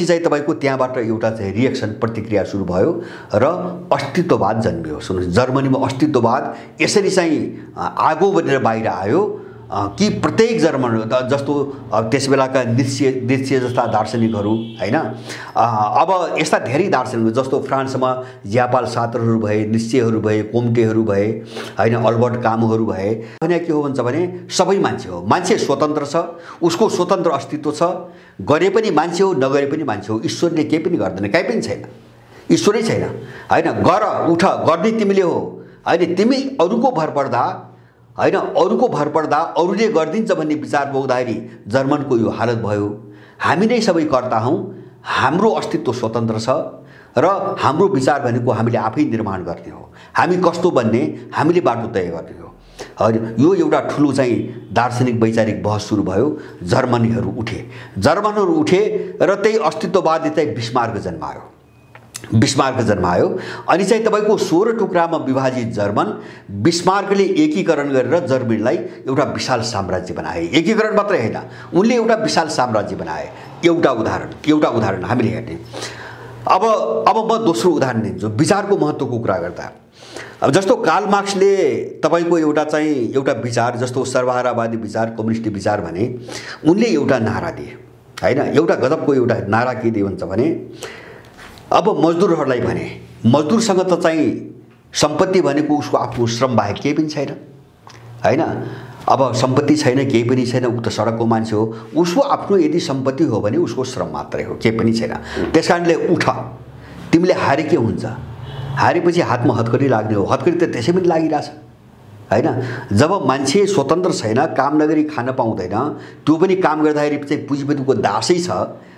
चाहिँ तपाईँको त्यहाँबाट एउटा चाहिँ रिएक्सन, प्रतिक्रिया सुरु भयो र अस्तित्ववाद जन्मियो। सुन्नुहोस्, जर्मनीमा अस्तित्ववाद यसरी चाहिँ आगो बनेर बाहिर आयो कि प्रत्येक जर्मन, जस्तो त्यस बेलाका नित्से जस्ता दार्शनिकहरू, हैन? अब यस्ता धेरै दार्शनिक जस्तो फ्रान्समा ज्यापाल सार्त्रहरू भए, नित्सेहरू भए, कोम्टेहरू भए, हैन? अल्बर्ट कामुहरू भए। भने के हो भन्छ भने सबै मान्छे हो, मान्छे स्वतन्त्र छ, उसको स्वतन्त्र अस्तित्व छ, गरे पनि मान्छे हो, नगरे पनि मान्छे हो, ईश्वरले केही पनि गर्दैन, केही पनि छैन, ईश्वरै छैन, हैन? गर उठ, गर्ने तिमीले हो, हैन? तिमी अरूको भर पर्दा, हैन? अरूको भर पर्दा अरूले गरिदिन्छ भन्ने विचार बोक्दाखेरि जर्मनको यो हालत भयो। हामी नै सबै कर्ता हौँ, हाम्रो अस्तित्व स्वतन्त्र छ र हाम्रो विचार भनेको हामीले आफै निर्माण गर्ने हो, हामी कस्तो बन्ने हामीले बाटो तय गर्ने हो, हैन? यो एउटा ठुलो चाहिँ दार्शनिक वैचारिक बहस सुरु भयो। जर्मनीहरू उठे र त्यही अस्तित्ववादी चाहिँ बिस्मार्क जन्मायो। अनि चाहिँ तपाईँको 16 टुक्रामा विभाजित जर्मन, बिस्मार्कले एकीकरण गरेर जर्मनीलाई एउटा विशाल साम्राज्य बनाए। एकीकरण मात्रै होइन, उनले एउटा विशाल साम्राज्य बनाए। एउटा उदाहरण हामीले हेर्ने। अब म दोस्रो उदाहरण दिन्छु विचारको महत्त्वको कुरा गर्दा। अब जस्तो कार्ल मार्क्सले तपाईँको एउटा विचार, जस्तो सर्वहारावादी विचार, कम्युनिस्ट विचार भने उनले एउटा नारा दिए, हैन? एउटा गजबको एउटा नारा के दिए भन्छ भने अब मजदुरहरूलाई भने मजदुरसँग त चाहिँ सम्पत्ति भनेको उसको आफ्नो श्रम बाहेक केही पनि छैन, हैन? अब सम्पत्ति छैन, केही पनि छैन, ऊ त सडकको मान्छे हो, उसको आफ्नो यदि सम्पत्ति हो भने उसको श्रम मात्रै हो, केही पनि छैन। त्यसकारणले उठ, तिमीले हारे के हुन्छ, हारेपछि हातमा हतकडी लाग्ने हो, हतकडी त त्यसै पनि लागिरहेछ, हैन? जब मान्छे स्वतन्त्र छैन, काम नगरी खान पाउँदैन, त्यो पनि काम गर्दाखेरि चाहिँ पुँजीपतिको दासै छ,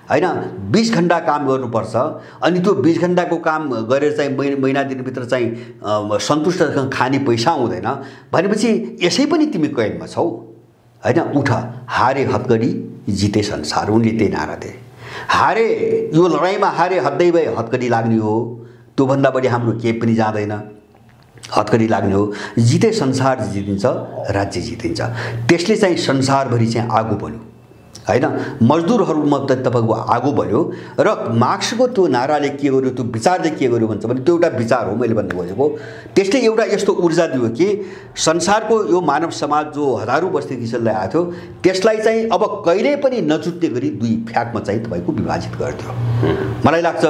हैन? 20 घण्टा काम गर्नुपर्छ, अनि त्यो 20 घण्टाको काम गरेर चाहिँ महिना दिनभित्र चाहिँ सन्तुष्ट खाने पैसा आउँदैन भनेपछि यसै पनि तिमी कैदमा छौ, हैन? उठ, हारे हतकडी, जिते संसार, उनले त्यही नारा दिए। हारे, यो लडाइँमा हारे, हत्दै भए हतकडी लाग्ने हो, त्योभन्दा बढी हाम्रो केही पनि जाँदैन, हतकडी लाग्ने हो। जिते संसार जितिन्छ, राज्य जितिन्छ। त्यसले चाहिँ संसारभरि चाहिँ आगो बन्यो, हैन मजदुरहरुमा त तपाईको आगो बढ्यो र मार्क्सको त्यो नाराले के गर्यो त्यो विचारले के गर्यो भन्छ भने त्यो एउटा विचार हो मैले भन्नु खोजेको त्यसले एउटा यस्तो ऊर्जा दियो कि संसारको यो मानव समाज जो हजारौं वर्षदेखि चल्दै आएको थियो त्यसलाई चाहिँ अब कहिल्यै पनि नजुट्ने गरी दुई फ्याकमा चाहिँ तपाईको विभाजित गर्थ्यो मलाई लाग्छ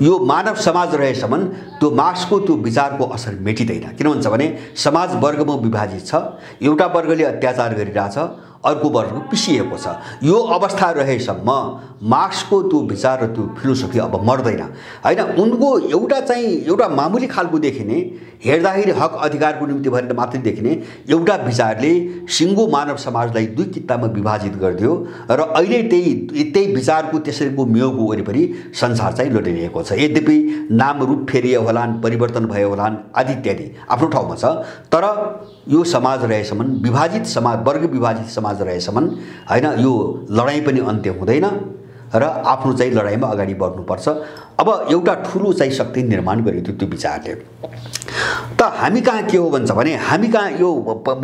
यो मानव समाज रहेसम्म त्यो मार्क्सको त्यो विचारको असर मेटिदैन किन भन्छ भने समाज वर्गमा विभाजित छ एउटा वर्गले अत्याचार गरिरहेछ अर्को वर्ग पिसिएको छ यो अवस्था रहेसम्म मार्क्सको त्यो विचार र त्यो फिलोसफी अब मर्दैन हैन उनको एउटा मामुली खालको देखिने हेर्दाखेरि हक अधिकारको निम्ति भनेर मात्रै देखिने एउटा विचारले सिंगो मानव समाजलाई दुई कित्तामा विभाजित गरिदियो र अहिले त्यही विचारको त्यसैको मेयोको वरिपरि संसार चाहिँ लडिरहेको छ यद्यपि नाम रूप फेरिए होलान् परिवर्तन भयो होलान् आदि इत्यादि आफ्नो ठाउँमा छ तर यो समाज रहेसम्म विभाजित समाज वर्ग विभाजित समाज रहेसम्म हैन यो लडाई पनि अन्त्य हुँदैन र आफ्नो चाहिँ लडाईमा अगाडि बढ्नुपर्छ अब एउटा ठूलो चाहिँ शक्ति निर्माण गरियो त्यो विचारले त हामी कहाँ के हो भन्छ भने हामी कहाँ यो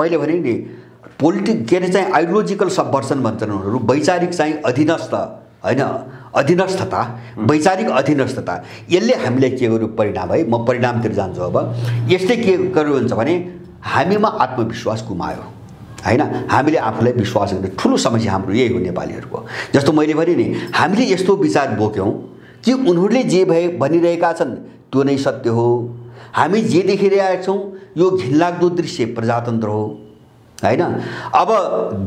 मैले भने नि पोलिटिक के अरे चाहिँ आइडियोलोजिकल सबभर्सन भन्छन् उनीहरू वैचारिक चाहिँ अधीनस्थ हैन अधीनस्थता वैचारिक अधीनस्थता यसले हामीले के गर्यो परिणाम है म परिणामतिर जान्छु अब यसले के गर्यो भन्छ भने हामीमा आत्मविश्वास गुमायो हैन हामीले आफूलाई विश्वास गर्ने ठूलो समस्या हाम्रो यही हो नेपालीहरुको जस्तो मैले भने नि हामीले यस्तो विचार बोक्यौं कि उनीहरूले जे भनिरहेका छन् त्यो नै सत्य हो हामी जे देखिरहेका छौं यो घिनलाग्दो दृश्य प्रजातन्त्र हो हैन अब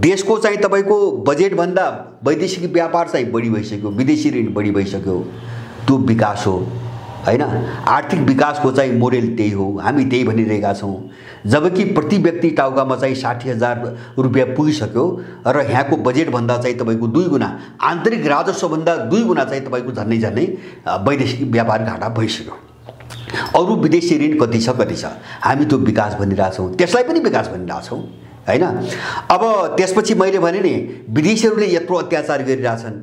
देशको चाहिँ तपाईको बजेट भन्दा वैदेशिक व्यापार चाहिँ बढी भइसक्यो विदेशी ऋण बढी भइसक्यो त्यो विकास हो हैन आर्थिक विकासको चाहिँ मोडेल त्यही हो हामी त्यही भनिरहेका छौं जबकि प्रति व्यक्ति टाउकामा चाहिँ 60,000 रुपैयाँ पुगिसक्यो र यहाँको बजेट भन्दा चाहिँ तपाईको 2 गुणा आन्तरिक राजस्व भन्दा 2 गुणा चाहिँ तपाईको झन्नै वैदेशिक व्यापार घाटा भइसक्यो अरु विदेशी ऋण कति छ हामी त्यो विकास भनिरहेका छौं त्यसलाई पनि विकास भनिरहेका छौं हैन अब त्यसपछि मैले भने नि विदेशीहरुले यत्रो अत्याचार गरिरहेछन्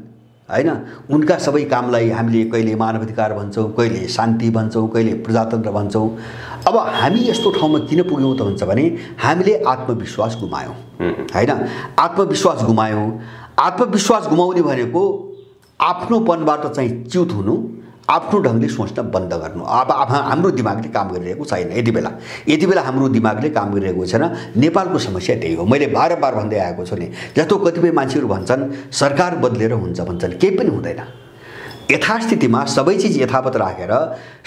हैन उनका सबै कामलाई हामीले कहिले मानवाधिकार भन्छौं कहिले शान्ति भन्छौं कहिले प्रजातन्त्र भन्छौं अब हामी यस्तो ठाउँमा किन पुग्यौं त भन्छ भने हामीले आत्मविश्वास गुमायौं हैन आत्मविश्वास गुमाउने भनेको आफ्नोपनबाट चाहिँ च्युत हुनु आफ्नो ढंगले सोच्न बन्द गर्नु अब हाम्रो दिमागले काम गरिरहेको छैन यति बेला हाम्रो दिमागले काम गरिरहेको छैन नेपालको समस्या त्यही हो मैले बारम्बार भन्दै आएको छु नि जस्तो कतिपय मान्छेहरु भन्छन् सरकार बदलेर हुन्छ भन्छन् केही पनि हुँदैन यथास्थितिमा सबै चीज यथावत राखेर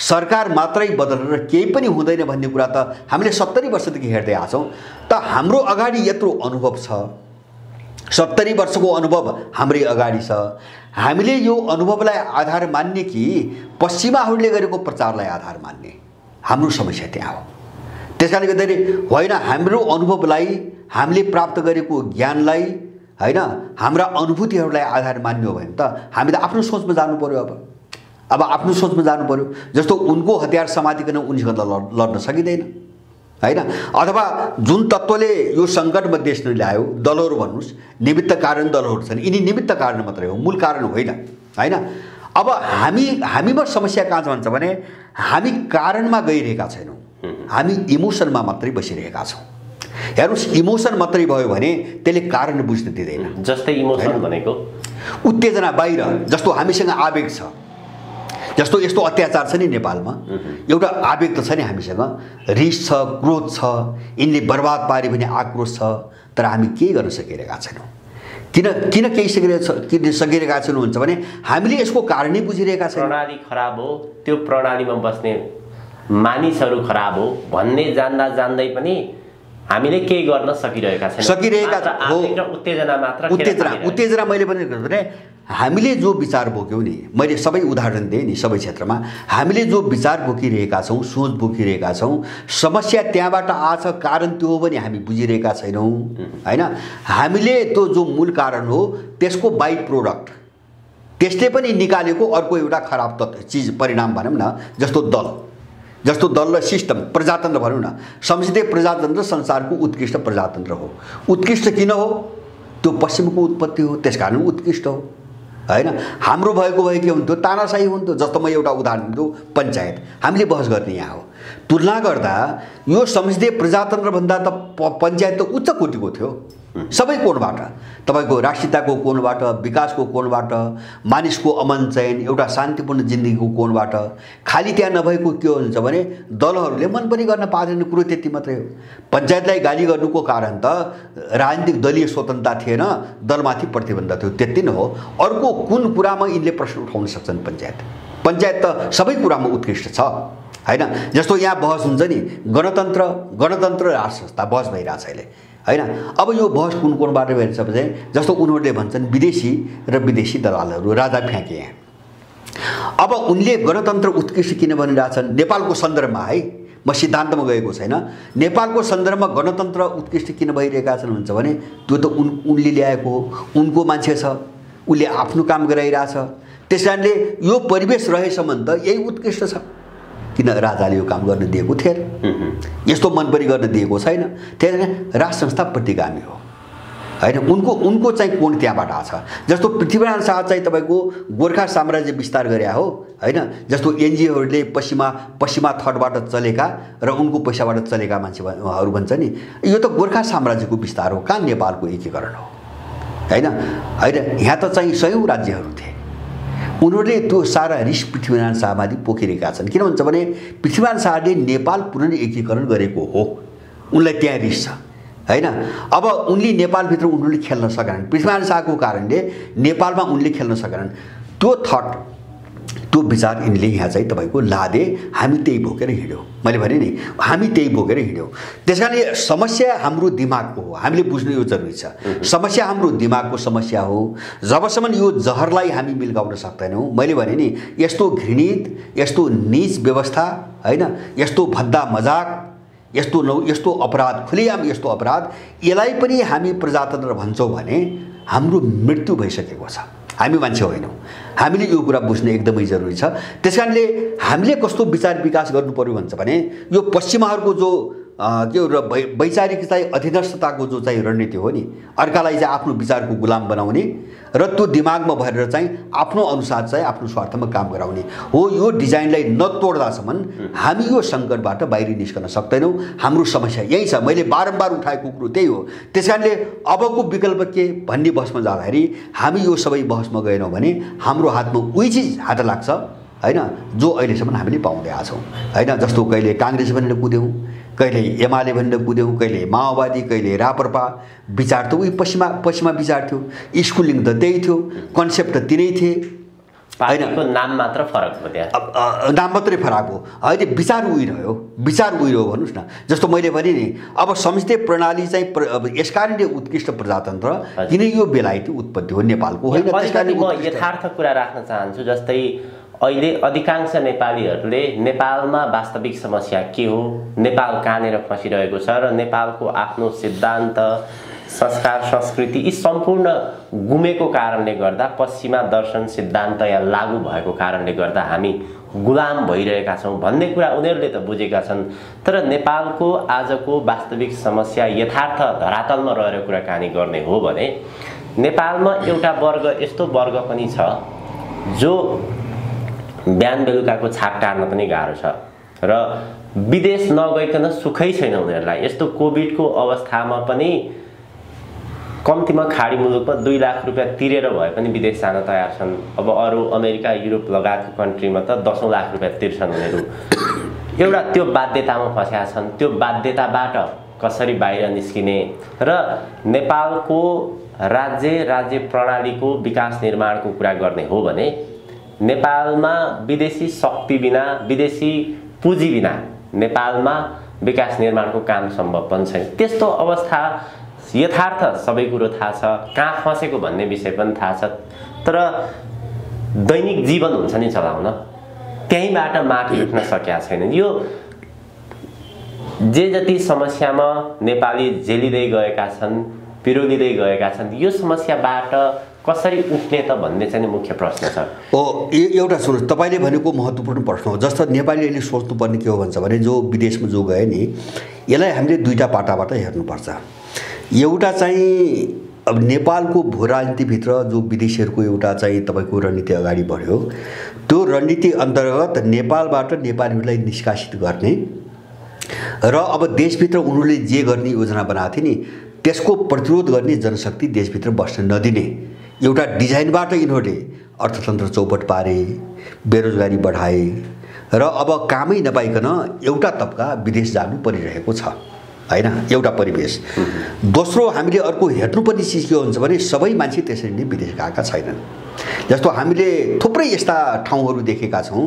सरकार मात्रै बदलेर केही पनि हुँदैन भन्ने कुरा त हामीले 70 वर्षदेखि हेर्दै आछौं त हाम्रो अगाडि यत्रो अनुभव छ 70 वर्षको अनुभव हाम्रै अगाडि छ हामीले यो अनुभवलाई आधार मान्ने कि पश्चिमाहरूले गरेको प्रचारलाई आधार मान्ने हाम्रो समस्या त्यहाँ हो त्यसकारणले गर्दाखेरि होइन हाम्रो अनुभवलाई हामीले प्राप्त गरेको ज्ञानलाई हैन हाम्रा अनुभूतिहरूलाई आधार मान्ने हो भने त हामी त आफ्नो सोचमा जानु पर्यो अब आफ्नो सोचमा जानु पर्यो जस्तो उनको हतियार समातिकन उनीसँग लड्न सकिदैन हैन अथवा जुन तत्त्वले यो संकटमा देश ल्यायो दलहरु भन्नुस् निमित्त कारण दलहरु छन् यिनी निमित्त कारण मात्रै हो मूल कारण होइन हैन अब हामीमा समस्या कहाँ छ भन्छ भने हामी कारणमा गइरहेका छैनौं हामी इमोसनमा मात्रै बसिरहेका छौं हेर्नुस् इमोसन मात्रै भयो भने त्यसले कारण बुझ्न दिदैन जस्तै इमोसन भनेको उत्तेजना बाहिर जस्तो हामीसँग आवेग छ जस्तो यस्तो अत्याचार छ नि नेपालमा एउटा आवेग त छ नि हामीसँग रिस छ क्रोध छ इनले बर्बाद पारे भने आक्रोश छ तर हामी के गर्न सकिरहेका छैनौं किन केही सकिरहेका छैनौं भन्छ भने हामीले यसको कारण नै बुझिरहेका छैनौं प्रणाली खराब हो त्यो प्रणालीमा बस्ने मानिसहरु खराब हो भन्ने जान्दै पनि हामीले केही गर्न सकिरहेका छैनौं उत्तेजना मैले भने हामीले जो विचार बोक्यौं नि मैले सबै उदाहरण दिए नि सबै क्षेत्रमा हामीले जो विचार बोकिरहेका छौं सोच बोकिरहेका छौं समस्या त्यहाँबाट आछ कारण त्यो हो भने हामी बुझिरहेका छैनौं हैन हामीले त्यो जो मूल कारण हो त्यसको बाइ प्रोडक्ट त्यसले पनि निकालेको अर्को एउटा खराब चीज परिणाम भनौं न जस्तो दल र सिस्टम प्रजातन्त्र भनौं न संसदीय प्रजातन्त्र संसारको उत्कृष्ट प्रजातन्त्र हो उत्कृष्ट किन हो त्यो पश्चिमको उत्पत्ति हो त्यसकारण उत्कृष्ट हो हैन हाम्रो भएको भए के हुन्थ्यो तानाशाही हुन्थ्यो जस्तो म एउटा उदाहरण दिन्छु पञ्चायत हामीले बहस गर्ने यहाँ हो तुलना गर्दा यो संसदीय प्रजातन्त्रभन्दा त पञ्चायत त उच्च कोटिको थियो सबै कोणबाट तपाईको राष्ट्रियताको कोणबाट विकासको कोणबाट मानिसको अमन चयन एउटा शान्तिपूर्ण जिन्दगीको कोणबाट खाली त्यहाँ नभएको के हुन्छ भने दलहरूले मन पनि गर्न पाएन कुरो त्यति मात्रै हो पञ्चायतलाई गाली गर्नुको कारण त राजनीतिक दलीय स्वतन्त्रता थिएन दलमाथि प्रतिबन्ध थियो त्यति नै हो अर्को कुन कुरामा यिनले प्रश्न उठाउन सक्छन् पञ्चायत त सबै कुरामा उत्कृष्ट छ हैन जस्तो यहाँ बहस हुन्छ नि गणतन्त्र राष्ट्र संस्था बहस भइरहेछ अहिले हैन अब यो बहस कुन कोणबाट भइरहेछ भने जस्तो उनीहरूले भन्छन् विदेशी दलालहरू राजा फ्याँके यहाँ अब उनले गणतन्त्र उत्कृष्ट किन भनिरहेछन् नेपालको सन्दर्भमा है म सिद्धान्तमा गएको छैन नेपालको सन्दर्भमा गणतन्त्र उत्कृष्ट किन भइरहेका छन् भन्छ भने त्यो त उनले ल्याएको हो उनको मान्छे छ उनले आफ्नो काम गराइरहेछ त्यसकारणले यो परिवेश रहेसम्म त यही उत्कृष्ट छ किन राजाले यो काम गर्न दिएको थिएन यस्तो मन पनि गर्न दिएको छैन त्यसैले राष्ट्र संस्था प्रतिगामी हो हैन उनको चाहिँ कोण त्यहाँबाट आछ जस्तो पृथ्वीनारायण शाह चाहिँ तपाईको गोर्खा साम्राज्य विस्तार गरे हो हैन जस्तो एनजिओहरूले पश्चिमा थटबाट चलेका र उनको पैसाबाट चलेका मान्छेहरू भन्छ नि यो त गोर्खा साम्राज्यको विस्तार हो कहाँ नेपालको एकीकरण हो हैन यहाँ त चाहिँ सयौं राज्यहरू थिए उनीहरूले त्यो सारा रिस पृथ्वीनारायण शाहमाथि पोखिरहेका छन् किन भन्छ भने पृथ्वीनारायण शाहले नेपाल पुनः एकीकरण गरेको हो उनलाई त्यहाँ रिस छ हैन अब उनले नेपालभित्र उनीहरूले खेल्न सकेनन् पृथ्वीनारायण शाहको कारणले नेपालमा उनले खेल्न सकेनन् त्यो थट त्यो विचार यिनले यहाँ चाहिँ तपाईको लादे हामी त्यही बोकेर हिँड्यौं मैले भने नि हामी त्यही बोकेर हिँड्यौं त्यसकारणले समस्या हाम्रो दिमागको हो हामीले बुझ्नु यो जरुरी छ समस्या हाम्रो दिमागको समस्या हो जबसम्म यो जहरलाई हामी मिल्गाउन सक्दैनौं मैले भने नि यस्तो घृणित यस्तो नीच व्यवस्था हैन यस्तो भद्दा मजाक यस्तो अपराध खुलेआम यस्तो अपराध यसलाई पनि हामी प्रजातन्त्र भन्छौं भने हाम्रो मृत्यु भइसकेको छ हामी मान्छे होइनौं हामीले यो कुरा बुझ्न एकदमै जरुरी छ त्यसकारणले हामीले कस्तो विचार विकास गर्नु पर्यो भन्छ भने यो पश्चिमाहरूको जो के र वैचारिक चाहिँ अधीनस्थताको जो चाहिँ रणनीति हो नि अर्कालाई चाहिँ आफ्नो विचारको गुलाम बनाउने र त्यो दिमागमा भरेर चाहिँ आफ्नो अनुसार चाहिँ आफ्नो स्वार्थमा काम गराउने हो यो डिजाइनलाई नतोड्दासम्म हामी यो संकटबाट बाहिर निस्कन सक्दैनौं हाम्रो समस्या यही छ मैले बारम्बार उठाएको कुरो त्यही हो त्यसकारणले अबको विकल्प के भन्ने बहसमा जाँदाखेरि हामी यो सबै बहसमा गएनौं भने हाम्रो हातमा उही चीज हात लाग्छ हैन जो अहिलेसम्म हामीले पाउँदै आछौं हैन जस्तो कहिले कांग्रेस भनेर कुद्यौं कहिले एमाले भनेर कुद्यौं कहिले माओवादी कहिले राप्रपा विचार त उही पश्चिमा विचार थियो स्कुलिङ त त्यही थियो कन्सेप्ट त तिनै थिए पार्टीको नाम मात्र फरक हो त्यहाँ नाम मात्रै फरक हो अहिले विचार उइरह्यो भन्नुस् न जस्तो मैले भने नि अब संसदीय प्रणाली चाहिँ यसकारणले उत्कृष्ट प्रजातन्त्र किन यो बेलायती उत्पत्ति हो नेपालको होइन त्यसकारणले म यथार्थ कुरा राख्न चाहन्छु जस्तै अहिले अधिकांश नेपालीहरूले नेपालमा वास्तविक समस्या के हो नेपाल कहाँनेर फसिरहेको छ र नेपालको आफ्नो सिद्धान्त संस्कार संस्कृति यी सम्पूर्ण गुमेको कारणले गर्दा पश्चिमा दर्शन सिद्धान्त या लागू भएको कारणले गर्दा हामी गुलाम भइरहेका छौं भन्ने कुरा उनीहरूले त बुझेका छन् तर नेपालको आजको वास्तविक समस्या यथार्थ धरातलमा रहेर कुराकानी गर्ने हो भने नेपालमा एउटा वर्ग यस्तो वर्ग पनि छ जो बिहान बेलुकाको छाप टार्न पनि गाह्रो छ र विदेश नगइकन सुखै छैन उनीहरूलाई यस्तो कोभिडको अवस्थामा पनि कम्तीमा खाडी मुलुकमा 2 लाख रुपैयाँ तिरेर भए पनि विदेश जान तयार छन् अब अरु अमेरिका युरोप लगायतको कन्ट्रीमा त 10 लाख रुपैयाँ तिर्छन् उनीहरू एउटा त्यो बाध्यतामा फसेका छन् त्यो बाध्यताबाट कसरी बाहिर निस्किने र नेपालको राज्य प्रणालीको विकास निर्माणको कुरा गर्ने हो भने नेपालमा विदेशी शक्ति बिना विदेशी पुँजी बिना नेपालमा विकास निर्माणको काम सम्भव पनि छैन त्यस्तो अवस्था यथार्थ सबै कुरो थाहा छ कहाँ फसेको भन्ने विषय पनि थाहा छ तर दैनिक जीवन हुन्छ नि चलाउन त्यहीबाट माथि उठ्न सकेका छैन यो जे जति समस्यामा नेपाली झेलिदै गएका छन् पिरोलिदै गएका छन् यो समस्याबाट कसरी उठ्ने त भन्ने चाहिँ मुख्य प्रश्न छ हो एउटा सुन्नुस् तपाईले भनेको महत्त्वपूर्ण प्रश्न हो जस्तो नेपालीले सोच्नुपर्ने के हो भन्छ भने जो विदेशमा जो गए नि यसलाई हामीले दुईटा पाटाबाट हेर्नुपर्छ एउटा चाहिँ अब नेपालको भू राजनीतिभित्र जो विदेशीहरूको एउटा चाहिँ तपाईँको रणनीति अगाडि बढ्यो, त्यो रणनीति अन्तर्गत नेपालबाट नेपालीहरूलाई निष्कासित गर्ने र अब देशभित्र उनीहरूले जे गर्ने योजना बनाएको थिए नि त्यसको प्रतिरोध गर्ने जनशक्ति देशभित्र बस्न नदिने एउटा डिजाइनबाट यिनीहरूले अर्थतन्त्र चौपट पारे, बेरोजगारी बढाए र अब कामै नपाइकन एउटा तबका विदेश जानु परिरहेको छ हैन, एउटा परिवेश। दोस्रो हामीले अर्को हेर्नुपर्ने चिज के हुन्छ भने सबै मान्छे त्यसरी नै विदेश गएका छैनन्। जस्तो हामीले थुप्रै यस्ता ठाउँहरू देखेका छौँ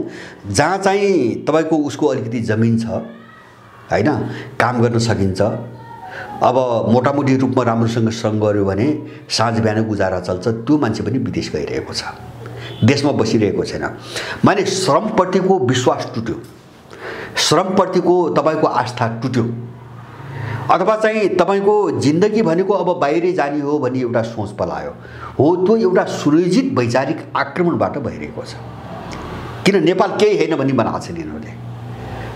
जहाँ चाहिँ तपाईँको उसको अलिकति जमिन छ हैन, काम गर्न सकिन्छ। अब मोटामोटी रूपमा राम्रोसँग श्रम गर्यो भने साँझ बिहान गुजारा चल्छ, त्यो मान्छे पनि विदेश गइरहेको छ, देशमा बसिरहेको छैन। माने श्रमप्रतिको विश्वास टुट्यो, श्रमप्रतिको तपाईँको आस्था टुट्यो, अथवा चाहिँ तपाईँको जिन्दगी भनेको अब बाहिरै जाने हो भन्ने एउटा सोच पलायो हो। त्यो एउटा सुनियोजित वैचारिक आक्रमणबाट भइरहेको छ। किन नेपाल केही होइन भन्ने बनाएको छ यिनीहरूले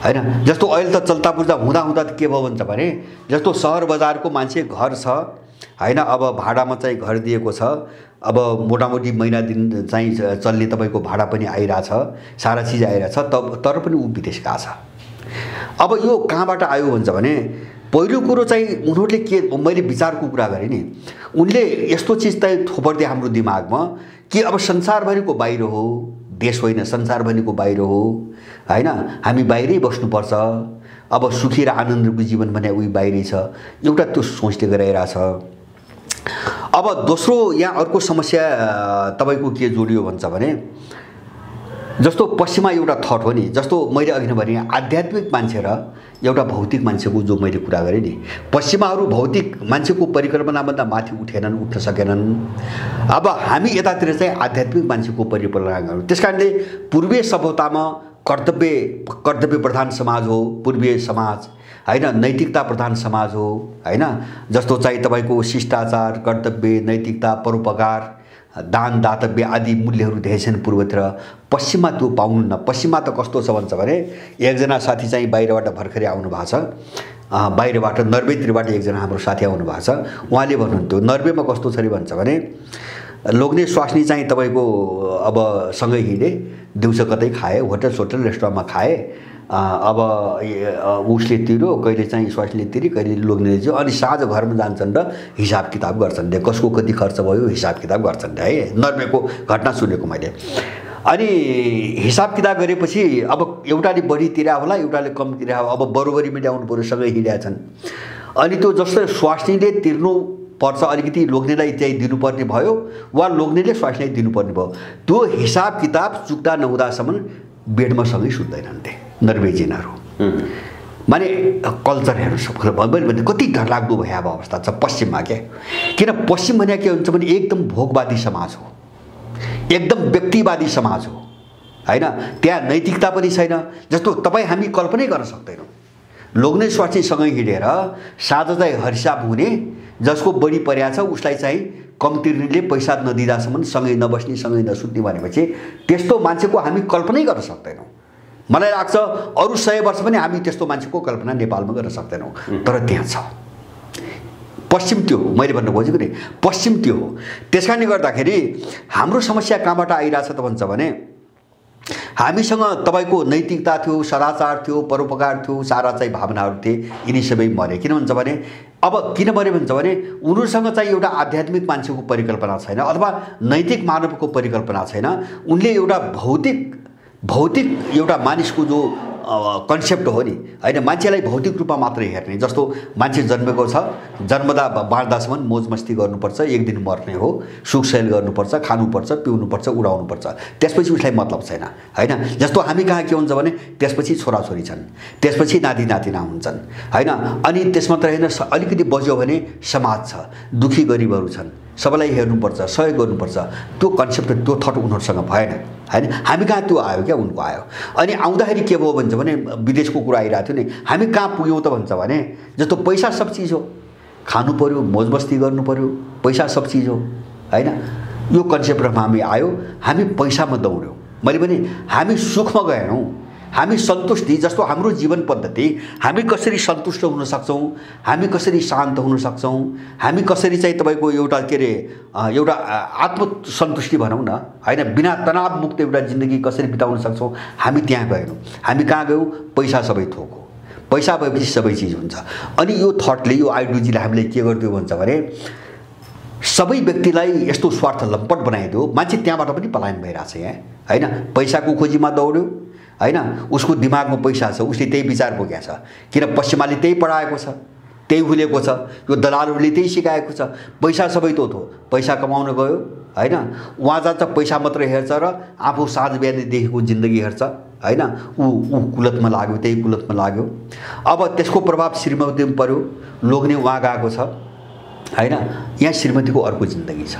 हैन। जस्तो अहिले त चल्ता बुझ्दा हुँदा त के भयो भन्छ भने जस्तो सहर बजारको मान्छे घर छ हैन, अब भाडामा चाहिँ घर दिएको छ, अब मोटामोटी महिना दिन चाहिँ चल्ने तपाईँको भाडा पनि आइरहेछ, सारा चिज आइरहेछ, तर पनि ऊ विदेश गएको छ। अब यो कहाँबाट आयो भन्छ भने पहिलो कुरो चाहिँ उनीहरूले के, मैले विचारको कुरा गरेँ नि, उनले यस्तो चिज चाहिँ थोपर्दै हाम्रो दिमागमा कि अब संसारभरिको बाहिर हो, देश होइन संसारभरिको बाहिर हो हैन, हामी बाहिरै बस्नुपर्छ, अब सुखी र आनन्दको जीवन भने उही बाहिरै छ, एउटा त्यो सोचले गराइरहेछ। अब दोस्रो यहाँ अर्को समस्या तपाईँको के जोडियो भन्छ भने जस्तो पश्चिममा एउटा थट हो नि, जस्तो मैले अघि नै भने आध्यात्मिक मान्छे र एउटा भौतिक मान्छेको जो मैले कुरा गरेँ नि, पश्चिमाहरू भौतिक मान्छेको परिकल्पनाभन्दा माथि उठ्न सकेनन्। अब हामी यतातिर चाहिँ आध्यात्मिक मान्छेको परिकल्पना गर्छौँ। त्यसकारणले पूर्वीय सभ्यतामा कर्तव्य प्रधान समाज हो पूर्वीय समाज हैन, नैतिकता प्रधान समाज हो हैन, जस्तो चाहिँ तपाईँको शिष्टाचार, कर्तव्य, नैतिकता, परोपकार, दान दातव्य आदि मूल्यहरू धेरै छन् पूर्वतिर। पश्चिममा त्यो पाउनुहुन्न। पश्चिममा त कस्तो छ भन्छ भने एकजना साथी चाहिँ बाहिरबाट भर्खरै आउनु भएको छ, बाहिरबाट नर्वेतिरबाट एकजना हाम्रो साथी आउनु भएको छ, उहाँले भन्नुहुन्थ्यो नर्वेमा कस्तो छ अरे भन्छ भने लोग्ने स्वास्नी चाहिँ तपाईँको अब सँगै हिँडे, दिउँसो कतै खाए, होटल रेस्टुरेन्टमा खाए, अब उसले तिर्यो, कहिले चाहिँ स्वास्नीले तिरी, कहिले लोग्नेले चाहिँ, अनि साँझ घरमा जान्छन् र हिसाब किताब गर्छन् रे, कसको कति खर्च भयो हिसाब किताब गर्छन् रे है। नर्वेको घटना सुनेको मैले। अनि हिसाब किताब गरेपछि अब एउटाले बढी तिरा होला, एउटाले कम तिरा होला, अब बरोबरीमा ल्याउनु पऱ्यो, सँगै हिँडेका छन्। अनि त्यो जस्तो स्वास्नीले तिर्नु पर्छ अलिकति लोग्नेलाई चाहिँ दिनुपर्ने भयो वा लोग्नेले स्वास्नीलाई दिनुपर्ने भयो, त्यो हिसाब किताब चुक्ता नहुँदासम्म बेडमा सँगै सुत्दैनन् रे नर्वेजियनहरू। माने कल्चर हेर्नु भने कति डरलाग्दो भयावह अवस्था छ पश्चिममा क्या। किन पश्चिम भने के हुन्छ भने एकदम भोगवादी समाज हो, एकदम व्यक्तिवादी समाज हो हैन, त्यहाँ नैतिकता पनि छैन। जस्तो तपाईँ हामी कल्पनै गर्न सक्दैनौँ लोग्ने स्वास्नीसँगै हिँडेर साँझ चाहिँ हरिसाब हुने, जसको बढी पर्या छ उसलाई चाहिँ कम तिर्नेले पैसा नदिँदासम्म सँगै नबस्ने, सँगै नसुत्ने भनेपछि त्यस्तो मान्छेको हामी कल्पनै गर्न सक्दैनौँ। मलाई लाग्छ अरू 100 वर्ष पनि हामी त्यस्तो मान्छेको कल्पना नेपालमा गर्न सक्दैनौँ, तर त्यहाँ छ। पश्चिम त्यो हो, मैले भन्नु खोजेको नि पश्चिम त्यो हो। त्यसकारणले गर्दाखेरि हाम्रो समस्या कहाँबाट आइरहेछ त भन्छ भने हामीसँग तपाईँको नैतिकता थियो, सदाचार थियो, परोपकार थियो, सारा चाहिँ भावनाहरू थिए, यिनी सबै मरे। किन भन्छ भने अब किन मरे भन्छ भने उनीहरूसँग चाहिँ एउटा आध्यात्मिक मान्छेको परिकल्पना छैन अथवा नैतिक मानवको परिकल्पना छैन। उनले एउटा भौतिक एउटा मानिसको जो कन्सेप्ट हो नि हैन, मान्छेलाई भौतिक रूपमा मात्रै हेर्ने। जस्तो मान्छे जन्मेको छ, जन्मदा बाँड्दासम्म मोज मस्ती गर्नुपर्छ, एक दिन मर्ने हो, सुख सैल गर्नुपर्छ, खानुपर्छ, पिउनुपर्छ, उडाउनुपर्छ, त्यसपछि उसलाई मतलब छैन हैन। जस्तो हामी कहाँ के हुन्छ भने त्यसपछि छोराछोरी छन्, त्यसपछि नाति नातिना हुन्छन् हैन, अनि त्यसमा त होइन अलिकति बज्यो भने समाज छ, दुखी गरिबहरू छन्, सबैलाई हेर्नुपर्छ, सहयोग गर्नुपर्छ, त्यो कन्सेप्ट त्यो थट उनीहरूसँग भएन हैन। हामी कहाँ त्यो आयो क्या, उनको आयो। अनि आउँदाखेरि के भयो भन्छ भने विदेशको कुरा आइरहेको थियो नि, हामी कहाँ पुग्यौँ त भन्छ भने जस्तो पैसा सब चिज हो, खानु पर्यो, मोज मस्ती गर्नु पर्यो, पैसा सब चिज हो हैन, यो कन्सेप्टमा हामी आयो, हामी पैसामा दौड्यौँ। मैले भने हामी सुखमा गएनौँ, हामी सन्तुष्टि जस्तो हाम्रो जीवन पद्धति हामी कसरी सन्तुष्ट हुन सक्छौँ, हामी कसरी शान्त हुन सक्छौँ, हामी कसरी चाहिँ तपाईँको एउटा के अरे एउटा आत्मसन्तुष्टि भनौँ न होइन, बिना तनाव मुक्त एउटा जिन्दगी कसरी बिताउन सक्छौँ, हामी त्यहाँ गएनौँ। हामी कहाँ गयौँ? पैसा सबै थोक हो, पैसा भएपछि सबै चिज हुन्छ। अनि यो थटले, यो आइडियोलोजीले हामीलाई के गरिदियो भन्छ भने सबै व्यक्तिलाई यस्तो स्वार्थ लम्पट बनाइदियो, मान्छे त्यहाँबाट पनि पलायन भइरहेछ यहाँ होइन। पैसाको खोजीमा दौड्यो होइन, उसको दिमागमा पैसा छ, उसले त्यही विचार बोकेको छ, किन पश्चिमाले त्यही पढाएको छ, त्यही भुलेको छ, यो दलालहरूले त्यही सिकाएको छ। पैसा सबै तो हो, पैसा कमाउन गयो होइन, उहाँ जान्छ पैसा मात्रै हेर्छ र आफू साँझ बिहानदेखिको जिन्दगी हेर्छ होइन। ऊ कुलतमा लाग्यो, त्यही कुलतमा लाग्यो। अब त्यसको प्रभाव श्रीमतीमा पर्यो, लोग्ने उहाँ गएको छ होइन। यहाँ श्रीमतीको अर्को जिन्दगी छ,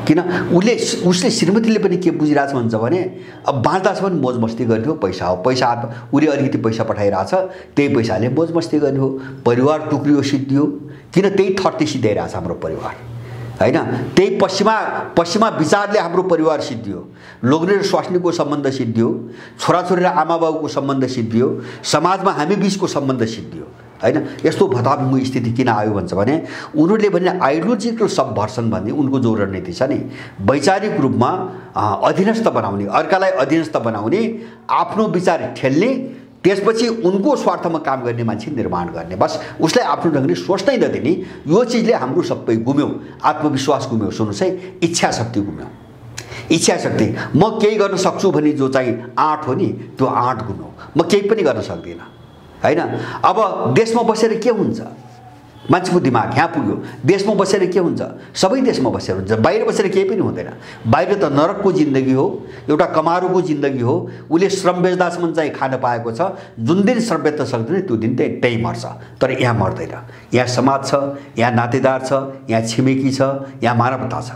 किन उसले श्रीमतीले पनि के बुझिरहेछ भन्छ भने अब बाँच्दासम्म मोज मस्ती गर्ने हो, पैसा हो, पैसा उसले अलिकति पैसा पठाइरहेछ, त्यही पैसाले मोज मस्ती गर्ने हो, परिवार टुक्रियो सिद्धियो। किन त्यही थटले सिद्धाइरहेछ हाम्रो परिवार होइन। त्यही पश्चिमा विचारले हाम्रो परिवार सिद्धियो, लोग्ने र स्वास्नीको सम्बन्ध सिद्धियो, छोराछोरी र आमाबाबुको सम्बन्ध सिद्धियो, समाजमा हामी बिचको सम्बन्ध सिद्धियो होइन। यस्तो भताभुङ्गो स्थिति किन आयो भन्छ भने उनीहरूले भने आइडियोलोजिकल सबभर्सन भन्ने उनको जो रणनीति छ नि, वैचारिक रूपमा अधीनस्थ बनाउने, अर्कालाई अधीनस्थ बनाउने, आफ्नो विचार ठेल्ने, त्यसपछि उनको स्वार्थमा काम गर्ने मान्छे निर्माण गर्ने, बस उसलाई आफ्नो ढङ्गले सोच्नै नदिने। यो चिजले हाम्रो सबै गुम्यो, आत्मविश्वास गुम्यो। सुन्नुहोस् है, इच्छा शक्ति गुम्यो। इच्छा शक्ति, म केही गर्न सक्छु भने जो चाहिँ आँट हो नि, त्यो आँट गुम्यो। म केही पनि गर्न सक्दिनँ होइन। अब देशमा बसेर के हुन्छ? मान्छेको दिमाग यहाँ पुग्यो, देशमा बसेर के हुन्छ? सबै देशमा बसेर हुन्छ, बाहिर बसेर केही पनि हुँदैन। बाहिर त नरकको जिन्दगी हो, एउटा कमारुको जिन्दगी हो। उसले श्रम बेच्दासम्म चाहिँ खान पाएको छ, जुन दिन श्रम बेच्न सक्दैन त्यो दिन त्यही मर्छ। तर यहाँ मर्दैन, यहाँ समाज छ, यहाँ नातेदार छ, यहाँ छिमेकी छ, यहाँ मानवता छ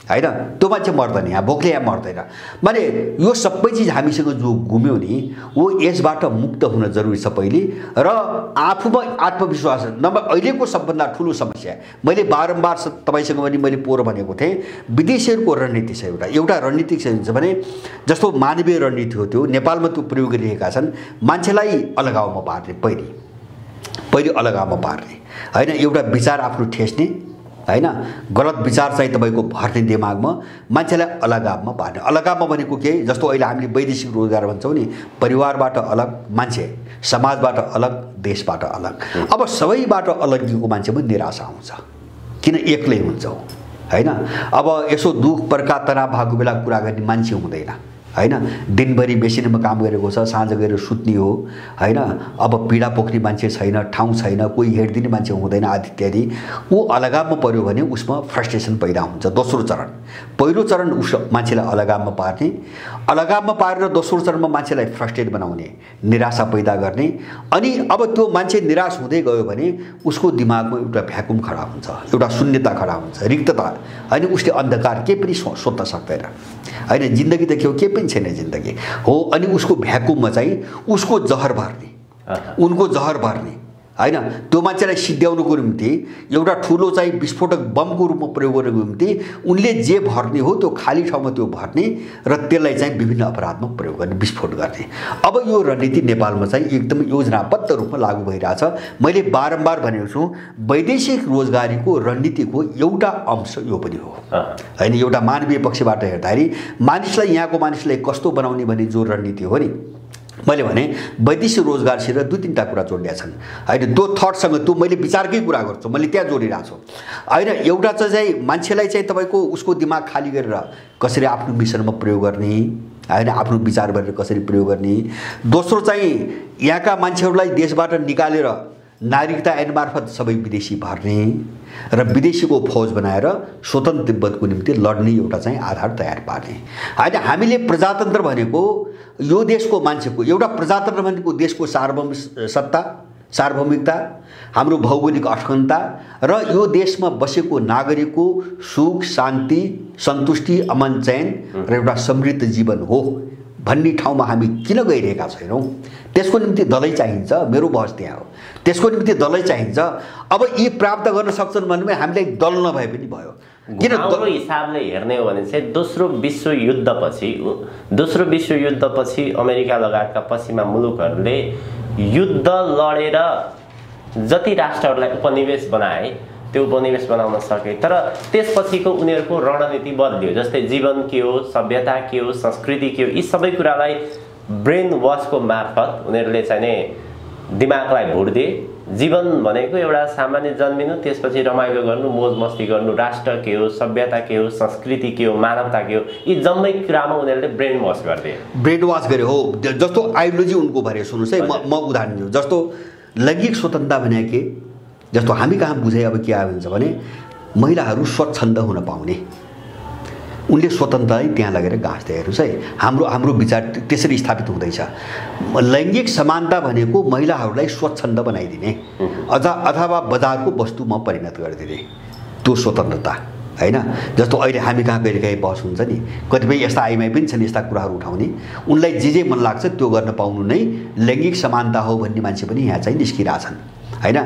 होइन। त्यो मान्छे मर्दैन, यहाँ भोकले यहाँ मर्दैन। माने यो सबै चिज हामीसँग जो गुम्यो नि, वो यसबाट मुक्त हुन जरुरी छ पहिले। र आफूमा आत्मविश्वास नभए अहिलेको सबभन्दा ठुलो समस्या, मैले बारम्बार तपाईसँग पनि मैले पोहोर भनेको थिएँ, विदेशीहरूको रणनीति छ। एउटा रणनीति छ भने जस्तो मानवीय रणनीति हो, त्यो नेपालमा त्यो प्रयोग गरिरहेका छन्। मान्छेलाई अलगावमा पार्ने, पहिले अलगावमा पार्ने होइन, एउटा विचार आफ्नो ठेस्ने होइन, गलत विचार चाहिँ तपाईँको भर्ने दिमागमा, मान्छेलाई अलगावमा पार्ने। अलगावमा भनेको के? जस्तो अहिले हामीले वैदेशिक रोजगार भन्छौँ नि, परिवारबाट अलग मान्छे, समाजबाट अलग, देशबाट अलग। अब सबैबाट अलगिएको मान्छे पनि निराशा आउँछ, किन एक्लै हुन्छ होइन। अब यसो दुःख पर्का तनाव भएको बेला कुरा गर्ने मान्छे हुँदैन होइन। दिनभरि मेसिनमा काम गरेको छ, साँझ गएर सुत्ने हो होइन। अब पीडा पोख्ने मान्छे छैन, ठाउँ छैन, कोही हेरिदिने मान्छे हुँदैन आदि इत्यादि। ऊ अलगावमा पर्यो भने उसमा फ्रस्ट्रेसन पैदा हुन्छ। दोस्रो चरण, पहिलो चरण उस मान्छेलाई अलगावमा पार्ने, अलगावमा पारेर दोस्रो चरणमा मान्छेलाई फ्रस्ट्रेट बनाउने, निराशा पैदा गर्ने। अनि अब त्यो मान्छे निराश हुँदै गयो भने उसको दिमागमा एउटा भ्याकुम खडा हुन्छ, एउटा शून्यता खडा हुन्छ, रिक्तता। अनि उसले अन्धकार केही पनि सोच्न सक्दैन होइन। जिन्दगी त के हो? केही पनि छैन जिन्दगी हो। अनि उसको भ्याकुममा चाहिँ उसको जहर भर्ने, उनको जहर भर्ने होइन। त्यो मान्छेलाई सिद्ध्याउनुको निम्ति एउटा ठुलो चाहिँ विस्फोटक बमको रूपमा प्रयोग गर्नुको निम्ति उनले जे भर्ने हो त्यो खाली ठाउँमा त्यो भर्ने र त्यसलाई चाहिँ विभिन्न अपराधमा प्रयोग गर्ने, विस्फोट गर्ने। अब यो रणनीति नेपालमा चाहिँ एकदम योजनाबद्ध रूपमा लागू भइरहेछ। मैले बारम्बार भनेको छु, वैदेशिक रोजगारीको रणनीतिको एउटा अंश यो पनि हो होइन। एउटा मानवीय पक्षबाट हेर्दाखेरि मानिसलाई, यहाँको मानिसलाई कस्तो बनाउने भन्ने जो रणनीति हो नि, मैले भने वैदेशिक रोजगारसित दुई तीनटा कुरा जोडिएका छन् होइन। त्यो थटसँग त्यो मैले विचारकै कुरा गर्छु, मैले त्यहाँ जोडिरहेको छु होइन। एउटा चाहिँ मान्छेलाई चाहिँ तपाईँको उसको दिमाग खाली गरेर कसरी आफ्नो मिसनमा प्रयोग गर्ने होइन, आफ्नो विचार गरेर कसरी प्रयोग गर्ने। दोस्रो चाहिँ यहाँका मान्छेहरूलाई देशबाट निकालेर नागरिकता ऐन मार्फत सबै विदेशी भर्ने र विदेशीको फौज बनाएर स्वतन्त्र तिब्बतको निम्ति लड्ने एउटा चाहिँ आधार तयार पार्ने होइन। हामीले प्रजातन्त्र भनेको यो देशको मान्छेको, एउटा प्रजातन्त्र भनेको देशको सार्वभौमिकता, हाम्रो भौगोलिक अखण्डता र यो देशमा बसेको नागरिकको सुख शान्ति सन्तुष्टि अमन चयन र एउटा समृद्ध जीवन हो भन्ने ठाउँमा हामी किन गइरहेका छैनौँ? त्यसको निम्ति दलै चाहिन्छ। मेरो बहस त्यहाँ हो। त्यसको निम्ति दलै चाहिन्छ। अब यी प्राप्त गर्न सक्छन् भने हामीलाई दल नभए पनि भयो। किन हाम्रो हिसाबले हेर्ने हो भने चाहिँ दोस्रो विश्वयुद्धपछि अमेरिका लगायतका पश्चिमा मुलुकहरूले युद्ध लडेर जति राष्ट्रहरूलाई उपनिवेश बनाए त्यो उपनिवेश बनाउन सके, तर त्यसपछिको उनीहरूको रणनीति बदलियो। जस्तै जीवन के हो, सभ्यता के हो, संस्कृति के हो, यी सबै कुरालाई ब्रेन वासको मार्फत उनीहरूले चाहिँ दिमागलाई भुट दिए। जीवन भनेको एउटा सामान्य जन्मिनु, त्यसपछि रमाइलो गर्नु, मोज मस्ती गर्नु, राष्ट्र के हो, सभ्यता के हो, संस्कृति के हो, मानवता के हो, यी जम्मै कुरामा उनीहरूले ब्रेन वास गरिदिए। ब्रेन वास गरे हो। जस्तो आइडियोलोजी उनको भरे सुन्नुहोस् है, म उदाहरण दिन्छु। जस्तो लैङ्गिक स्वतन्त्रता भने के, जस्तो हामी कहाँ बुझे अब के आयो भन्छ भने महिलाहरू स्वच्छन्द हुन पाउने, उनले स्वतन्त्रलाई त्यहाँ लगेर गाँच्दै। हेर्नुहोस् है, हाम्रो विचार त्यसरी स्थापित हुँदैछ। लैङ्गिक समानता भनेको महिलाहरूलाई स्वच्छन्द बनाइदिने अथवा बजारको वस्तुमा परिणत गरिदिने, त्यो स्वतन्त्रता हैन। जस्तो अहिले हामी कहाँ कहिलेकाहीँ बहस हुन्छ नि, कतिपय यस्ता आइमाई पनि छन् यस्ता कुराहरू उठाउने, उनलाई जे मन लाग्छ त्यो गर्न पाउनु नै लैङ्गिक समानता हो भन्ने मान्छे पनि यहाँ चाहिँ निस्किरहेछन् हैन।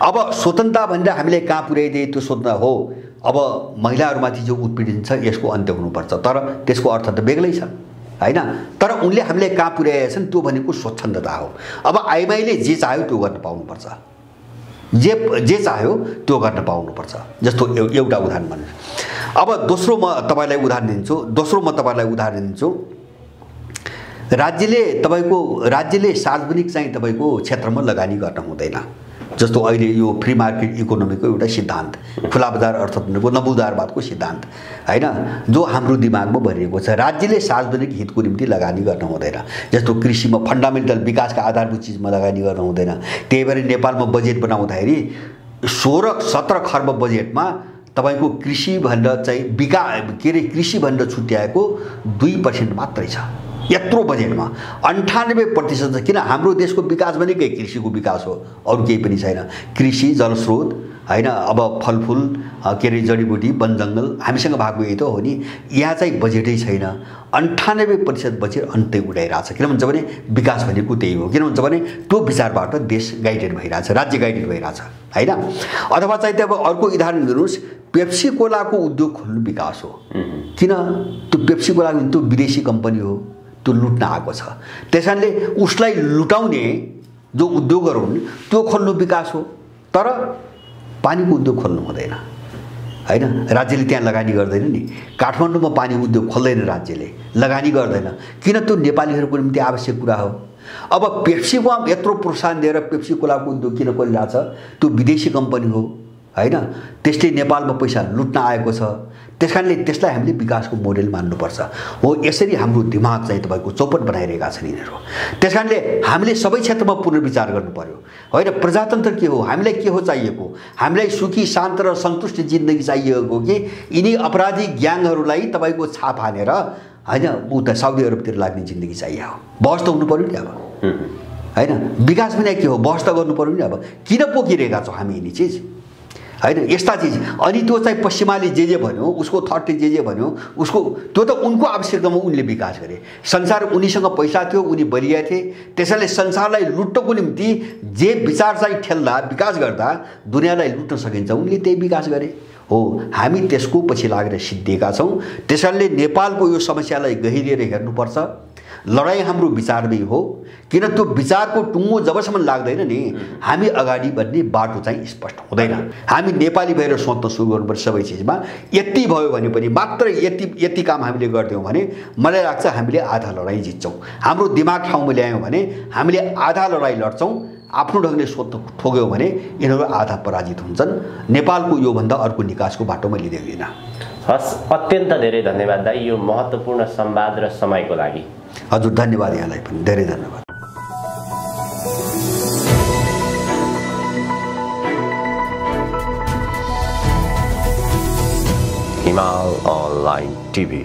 अब स्वतन्त्रता भनेर हामीले कहाँ पुर्याइदिए त्यो स्वतन्त्रता हो। अब महिलाहरूमाथि जो उत्पीडन छ यसको अन्त्य हुनुपर्छ, तर त्यसको अर्थ त बेग्लै छ हैन। तर उनले हामीले कहाँ पुर्याएका छन् त्यो भनेको स्वच्छन्दता हो। अब आइमाईले जे चाह्यो त्यो गर्न पाउनुपर्छ, जे चाह्यो त्यो गर्न पाउनुपर्छ। जस्तो एउटा उदाहरण भन्नु। अब दोस्रो म तपाईलाई उदाहरण दिन्छु। राज्यले सार्वजनिक चाहिँ तपाईको क्षेत्रमा लगानी गर्न हुँदैन। जस्तो अहिले यो फ्री मार्केट इकोनोमीको एउटा सिद्धान्त, खुला बजार अर्थतन्त्रको नवोदारवादको सिद्धान्त हैन, जो हाम्रो दिमागमा भरिएको छ। राज्यले सार्वजनिक हितको निम्ति लगानी गर्न हुँदैन। जस्तो कृषिमा फन्डामेन्टल विकासका आधारभूत चिजमा लगानी गर्न हुँदैन। त्यही भएर नेपालमा बजेट बनाउँदाखेरि 16-17 खर्ब बजेटमा तपाईको कृषि भनेर चाहिँ कृषि भनेर छुट्याएको 2% मात्रै छ। यत्रो बजेटमा 98% छ। किन? हाम्रो देशको विकास भनेकै कृषिको विकास हो, अरू केही पनि छैन। कृषि, जलस्रोत हैन, अब फलफुल जडीबुटी, वनजङ्गल हामीसँग भएको यही त हो नि। यहाँ चाहिँ बजेटै छैन। 98% बजेट अन्तै उडाइरहेछ। किन भन्छ भने विकास भनेको त्यही हो। किन भन्छ भने त्यो विचारबाट देश गाइडेड भइरहेछ, राज्य गाइडेड भइरहेछ हैन। अथवा चाहिँ अब अर्को उदाहरण दिनुहोस्, पेप्सी कोलाको उद्योग खोल्नु विकास हो। किन? त्यो पेप्सी कोलाको त्यो विदेशी कम्पनी हो, त्यो लुट्न आएको छ। त्यसैले उसलाई लुटाउने जो उद्योगहरू हुन् त्यो खोल्नु विकास हो। तर पानीको उद्योग खोल्नु हुँदैन हैन। राज्यले त्यहाँ लगानी गर्दैन नि। काठमाडौँमा पानी उद्योग खोल्दैन, राज्यले लगानी गर्दैन। किन? त्यो नेपालीहरूको निम्ति आवश्यक कुरा हो। अब पेप्सीको यत्रो प्रोत्साहन दिएर पेप्सी कोलाको उद्योग किन खोलिरहेछ? त्यो विदेशी कम्पनी हो हैन। त्यसले नेपालमा पैसा लुट्न आएको छ। त्यसकारणले त्यसलाई हामीले विकासको मोडेल मान्नुपर्छ। हो, यसरी हाम्रो दिमाग चाहिँ तपाईको चौपट बनाइरहेका छन् यिनीहरू। त्यसकारणले हामीले सबै क्षेत्रमा पुनर्विचार गर्नु पर्यो हैन। प्रजातन्त्र के हो? हामीलाई के हो चाहिएको? हामीलाई सुखी, शान्त र सन्तुष्ट जिन्दगी चाहिएको कि यिनी अपराधी ग्याङहरूलाई तपाईको छाप हानेर हैन उता साउदी अरबतिर लाग्ने जिन्दगी चाहियो? बहस त हुनु पर्यो नि अब हैन। विकास पनि के हो? बहस त गर्नु पर्यो नि। अब किन पोकिरहेका छौँ हामी यिनी चिज हैन, यस्ता चिज? अनि त्यो चाहिँ पश्चिमाले जे भन्यो, उसको थटले जे भन्यो, उसको त्यो त उनको आवश्यकतामा उनले विकास गरे। संसार उनीसँग पैसा थियो, उनी बलिया थिए। त्यसैले संसारलाई लुट्नको निम्ति जे विचार चाहिँ ठेल्दा, विकास गर्दा दुनियाँलाई लुट्न सकिन्छ, उनले त्यही विकास गरे हो। हामी त्यसको पछि लागेर सिद्धिएका छौँ। त्यसैले नेपालको यो समस्यालाई गहिरिएर हेर्नुपर्छ। लडाइँ हाम्रो विचारमै हो। किन? त्यो विचारको टुङ्गो जबसम्म लाग्दैन नि, हामी अगाडि बढ्ने बाटो चाहिँ स्पष्ट हुँदैन। हामी नेपाली भएर सोच्न सुरु गर्नुपर्छ सबै चिजमा। यति भयो भने पनि मात्र यति काम हामीले गरिदियौँ भने मलाई लाग्छ हामीले आधा लडाइँ जित्छौँ। हाम्रो दिमाग ठाउँमा ल्यायौँ भने हामीले आधा लडाइँ लड्छौँ। आफ्नो ढङ्गले सोध्न ठोक्यौँ भने यिनीहरू आधा पराजित हुन्छन्। नेपालको योभन्दा अर्को निकासको बाटो मैले देख्दिनँ। हस्, अत्यन्त धेरै धन्यवाद दाइ यो महत्त्वपूर्ण संवाद र समयको लागि। हजुर, धन्यवाद। यहाँलाई पनि धेरै धन्यवाद। हिमाल अनलाइन टिभी।